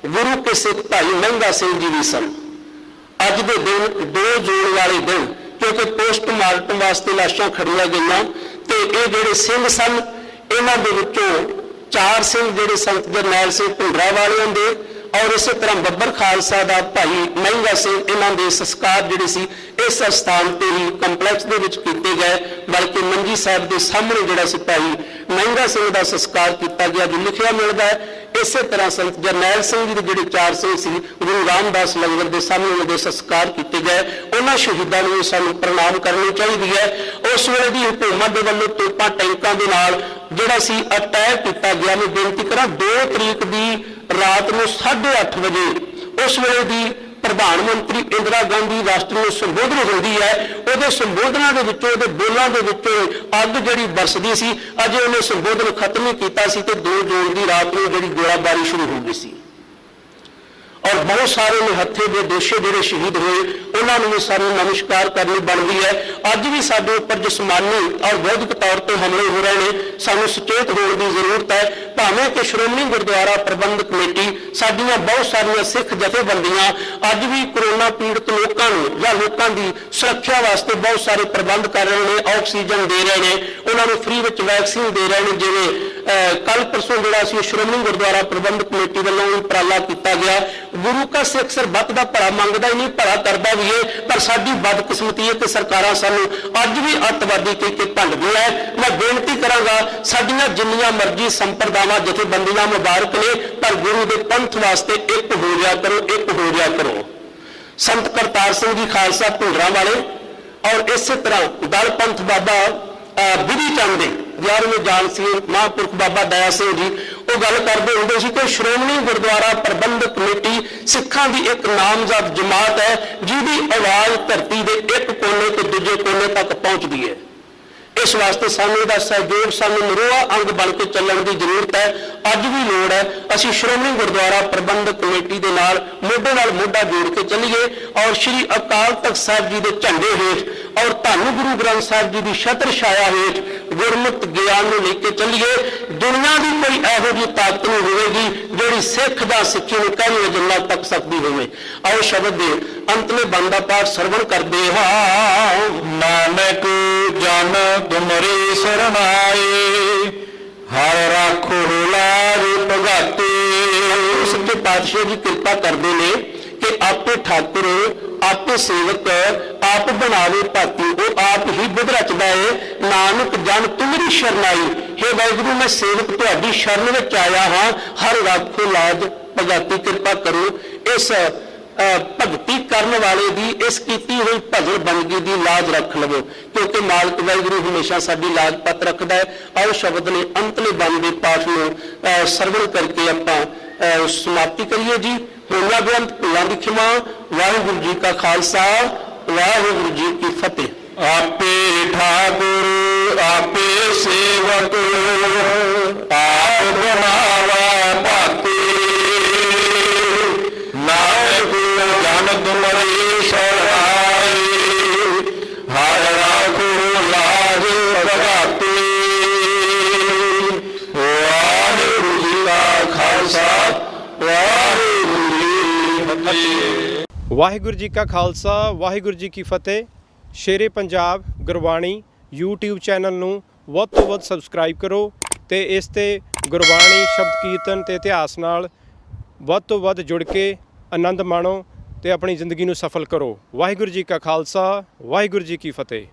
गुरु के सिख भाई महंगा सिंह जी भी सन। अज के दिन 2 जून वाले दिन, क्योंकि पोस्टमार्टम वास्ते लाशां खड़िया गई, तो ये जिहड़े सिंह सन इन्हां दे विचों 4 सिंह जिहड़े संत जरनैल सिंह भिंडरांवालिਆਂ दे और इस तरह बब्बर खालसा का भाई महंगा सिंह इन्हां दे संस्कार जिहड़े सी इस स्थान पर ही कंपलैक्स दे विच कीते गए। बल्कि मंजी साहब के सामने जिहड़ा सी भाई महंगा सिंह का संस्कार किया गया, जो लिखिया मिलता है। इस तरह संत जरनैल सिंह जी के जिहड़े 4 सिंह सी गुरु रामदास लंगर के सामने उन्होंने संस्कार किए गए। उन्होंने शहीदों को सानू प्रणाम करनी चाहिए है। उस वेले की हुकूमत के वल्लों तोपां टैंकां दे नाल जिहड़ा सी अटैक किया गया। मैं बेनती करा 2 तरीक की रात को 8:30 बजे उस वेले की प्रधानमंत्री इंदिरा गांधी राष्ट्र में संबोधन होती है, वो संबोधना के बोलों के अग जी बरसती सी। अजे उन्हें संबोधन खत्म नहीं किया सी ते 2 जून की रात में जी गोलाबारी शुरू हो गई सी। और बहुत सारे निहत्थे के दोषी जोड़े शहीद हुए उन्होंने भी सानू नमस्कार करनी बनती है। अज भी साडे उपर जिसमानी और बौद्धिक तौर पर हमले हो रहे हैं, सानू सचेत होने की जरूरत है। भावें कि श्रोमणी गुरुद्वारा प्रबंधक कमेटी साडियां बहुत सारिया सिख जथेबंदियां अज भी कोरोना पीड़ित लोगों या लोगों की सुरक्षा वास्ते बहुत सारे प्रबंध कर रहे हैं, ऑक्सीजन दे रहे हैं, उन्होंने फ्री में वैक्सीन दे रहे हैं। जिवें कल परसों जो श्रोमणी गुरुद्वारा प्रबंधक कमेटी वालों उपराला किया गया। गुरु का सिख सरबत का भला मंगता ही नहीं, भला करता भी है, पर साडी बदकिस्मती है कि सरकारां सानू अज भी अतवादी कह के भंडदियां है। मैं बेनती करांगा साडियां जिन्नियां मर्जी संप्रदावां जथेबंदियां मुबारक ने, पर गुरु के पंथ वास्ते एक हो जाया करो, एक हो जाया करो। संत करतार सिंह जी खालसा भिंडरांवाले और इस तरह दल पंथ बाबा बिधि चंद 11वें जान सिंह महापुरख बाबा दया सिंह जी ਉਹ ਗੱਲ ਕਰਦੇ ਹੁੰਦੇ ਸੀ ਕਿ ਸ਼੍ਰੋਮਣੀ ਗੁਰਦੁਆਰਾ ਪ੍ਰਬੰਧਕ ਕਮੇਟੀ ਸਿੱਖਾਂ ਦੀ ਇੱਕ ਨਾਮਜ਼ਦ ਜਮਾਤ ਹੈ ਜਿਹਦੀ ਆਵਾਜ਼ ਧਰਤੀ ਦੇ ਇੱਕ ਕੋਨੇ ਤੋਂ ਦੂਜੇ ਕੋਨੇ ਤੱਕ ਪਹੁੰਚਦੀ ਹੈ। ਇਸ ਵਾਸਤੇ ਸਾਨੂੰ ਇਹਦਾ ਸਹਿਯੋਗ, ਸਾਨੂੰ ਨਰੋਆ ਅੰਗ ਬਣ ਕੇ ਚੱਲਣ ਦੀ ਜ਼ਰੂਰਤ ਹੈ। ਅੱਜ ਵੀ ਲੋੜ ਹੈ ਅਸੀਂ ਸ਼੍ਰੋਮਣੀ ਗੁਰਦੁਆਰਾ ਪ੍ਰਬੰਧਕ ਕਮੇਟੀ ਦੇ ਨਾਲ ਮੋਢਾ ਜੋੜ ਕੇ ਚੱਲੀਏ ਔਰ ਸ੍ਰੀ ਅਕਾਲ ਤਖਤ ਸਾਹਿਬ ਜੀ ਦੇ ਝੰਡੇ ਹੇਠ ਔਰ ਧੰਨ ਗੁਰੂ ਗ੍ਰੰਥ ਸਾਹਿਬ ਜੀ ਦੀ ਛਤਰ ਛਾਇਆ ਹੇਠ ਗੁਰਮਤਿ ਗਿਆਨ ਨੂੰ ਲੈ ਕੇ ਚੱਲੀਏ। ਦੁਨੀਆ ਦੀ ਕੋਈ ਇਹੋ ਜਿਹੀ ਤਾਕਤ ਨਹੀਂ ਹੋਵੇਗੀ ਜਿਹੜੀ ਸਿੱਖ ਜਾਂ ਸਿੱਖੀ ਨੂੰ ਕਹਿ ਜੰਨਾ ਤੱਕ ਸਕਦੀ ਹੋਵੇ। ਆਓ ਸ਼ਬਦ ਦੇ ਅੰਤਲੇ ਬੰਦ ਦਾ ਪਾਠ ਸਰਵਣ ਕਰਦੇ ਹਾਂ। ਨਾਨਕ ਜਨ ਤੁਮਰੀ ਸਰਨਾਏ, ਹਰ ਰਾਖੋ ਲਾਜ ਭਗਾਤੇ। ਸੱਚੇ ਪਾਤਸ਼ਾਹ ਜੀ ਕਿਰਪਾ ਕਰਦੇ ਨੇ ਕਿ ਆਪੇ ਠਾਕੁਰ, ਆਪੇ ਸੇਵਕ, ਆਪ ਬਣਾਵੇ ਭਾਤੀ, ਉਹ ਆਪ ਹੀ ਬੁੱਧ ਰਚਦਾ ਹੈ। ਨਾਨਕ ਜਨ ਤੁਮਰੀ ਸ਼ਰਨਾਈ, ਹੇ ਵਾਹਿਗੁਰੂ ਮੈਂ ਸੇਵਕ ਤੁਹਾਡੀ ਸ਼ਰਨ ਵਿੱਚ ਆਇਆ ਹਾਂ, ਹਰ ਰਾਖੋ ਲਾਜ ਭਗਾਤੀ। ਕਿਰਪਾ ਕਰੋ ਇਸ ਭਗਤੀ ਕਰਨ ਵਾਲੇ ਦੀ, ਇਸ ਕੀਤੀ ਹੋਈ ਭਜਨ ਬੰਦਗੀ ਦੀ ਲਾਜ ਰੱਖ ਲਵੋ, ਕਿਉਂਕਿ ਮਾਲਕ ਵਾਹਿਗੁਰੂ ਹਮੇਸ਼ਾ ਸਾਡੀ ਲਾਜ ਪੱਤ ਰੱਖਦਾ ਹੈ। ਆਓ ਸ਼ਬਦ ਨੇ ਅੰਤਲੇ ਬੰਦ ਦੇ ਪਾਠ ਨੂੰ ਸਰਵਣ ਕਰਕੇ ਆਪਾਂ ਸਮਾਪਤੀ ਕਰੀਏ ਜੀ। ਹੋਈਆਂ ਬੇਅੰਤ ਭੁੱਲਾਂ ਦੀ ਖਿਮਾ। ਵਾਹਿਗੁਰੂ ਜੀ ਕਾ ਖਾਲਸਾ, ਵਾਹਿਗੁਰੂ ਜੀ ਕੀ ਫਤਿਹ। ਆਪੇ ਠਾਕੁਰ ਆਪੇ ਸੇਵਕ, ਆਪ ਬਣਾਵਾ ਭਾਤੀ। ਨਾਨਕ ਜਨ ਤੁਮਰੀ ਸਰਨਾਏ, ਹਰ ਰਾਖੋ ਲਾਜ ਭਗਾਤੀ। ਵਾਹਿਗੁਰੂ ਜੀ ਕਾ ਖਾਲਸਾ, ਵਾਹਿਗੁਰੂ ਜੀ ਕੀ ਫਤਿਹ। ਵਾਹਿਗੁਰੂ ਜੀ ਕਾ ਖਾਲਸਾ, ਵਾਹਿਗੁਰੂ ਜੀ ਕੀ ਫਤਿਹ। ਸ਼ੇਰੇ ਪੰਜਾਬ ਗੁਰਬਾਣੀ YouTube ਚੈਨਲ ਨੂੰ ਵੱਧ ਤੋਂ ਵੱਧ ਸਬਸਕ੍ਰਾਈਬ ਕਰੋ ਤੇ ਇਸ ਤੇ ਗੁਰਬਾਣੀ, ਸ਼ਬਦ ਕੀਰਤਨ ਤੇ ਇਤਿਹਾਸ ਨਾਲ ਵੱਧ ਤੋਂ ਵੱਧ ਜੁੜ ਕੇ ਆਨੰਦ ਮਾਣੋ ਤੇ ਆਪਣੀ ਜ਼ਿੰਦਗੀ ਨੂੰ ਸਫਲ ਕਰੋ। ਵਾਹਿਗੁਰੂ ਜੀ ਕਾ ਖਾਲਸਾ, ਵਾਹਿਗੁਰੂ ਜੀ ਕੀ ਫਤਿਹ।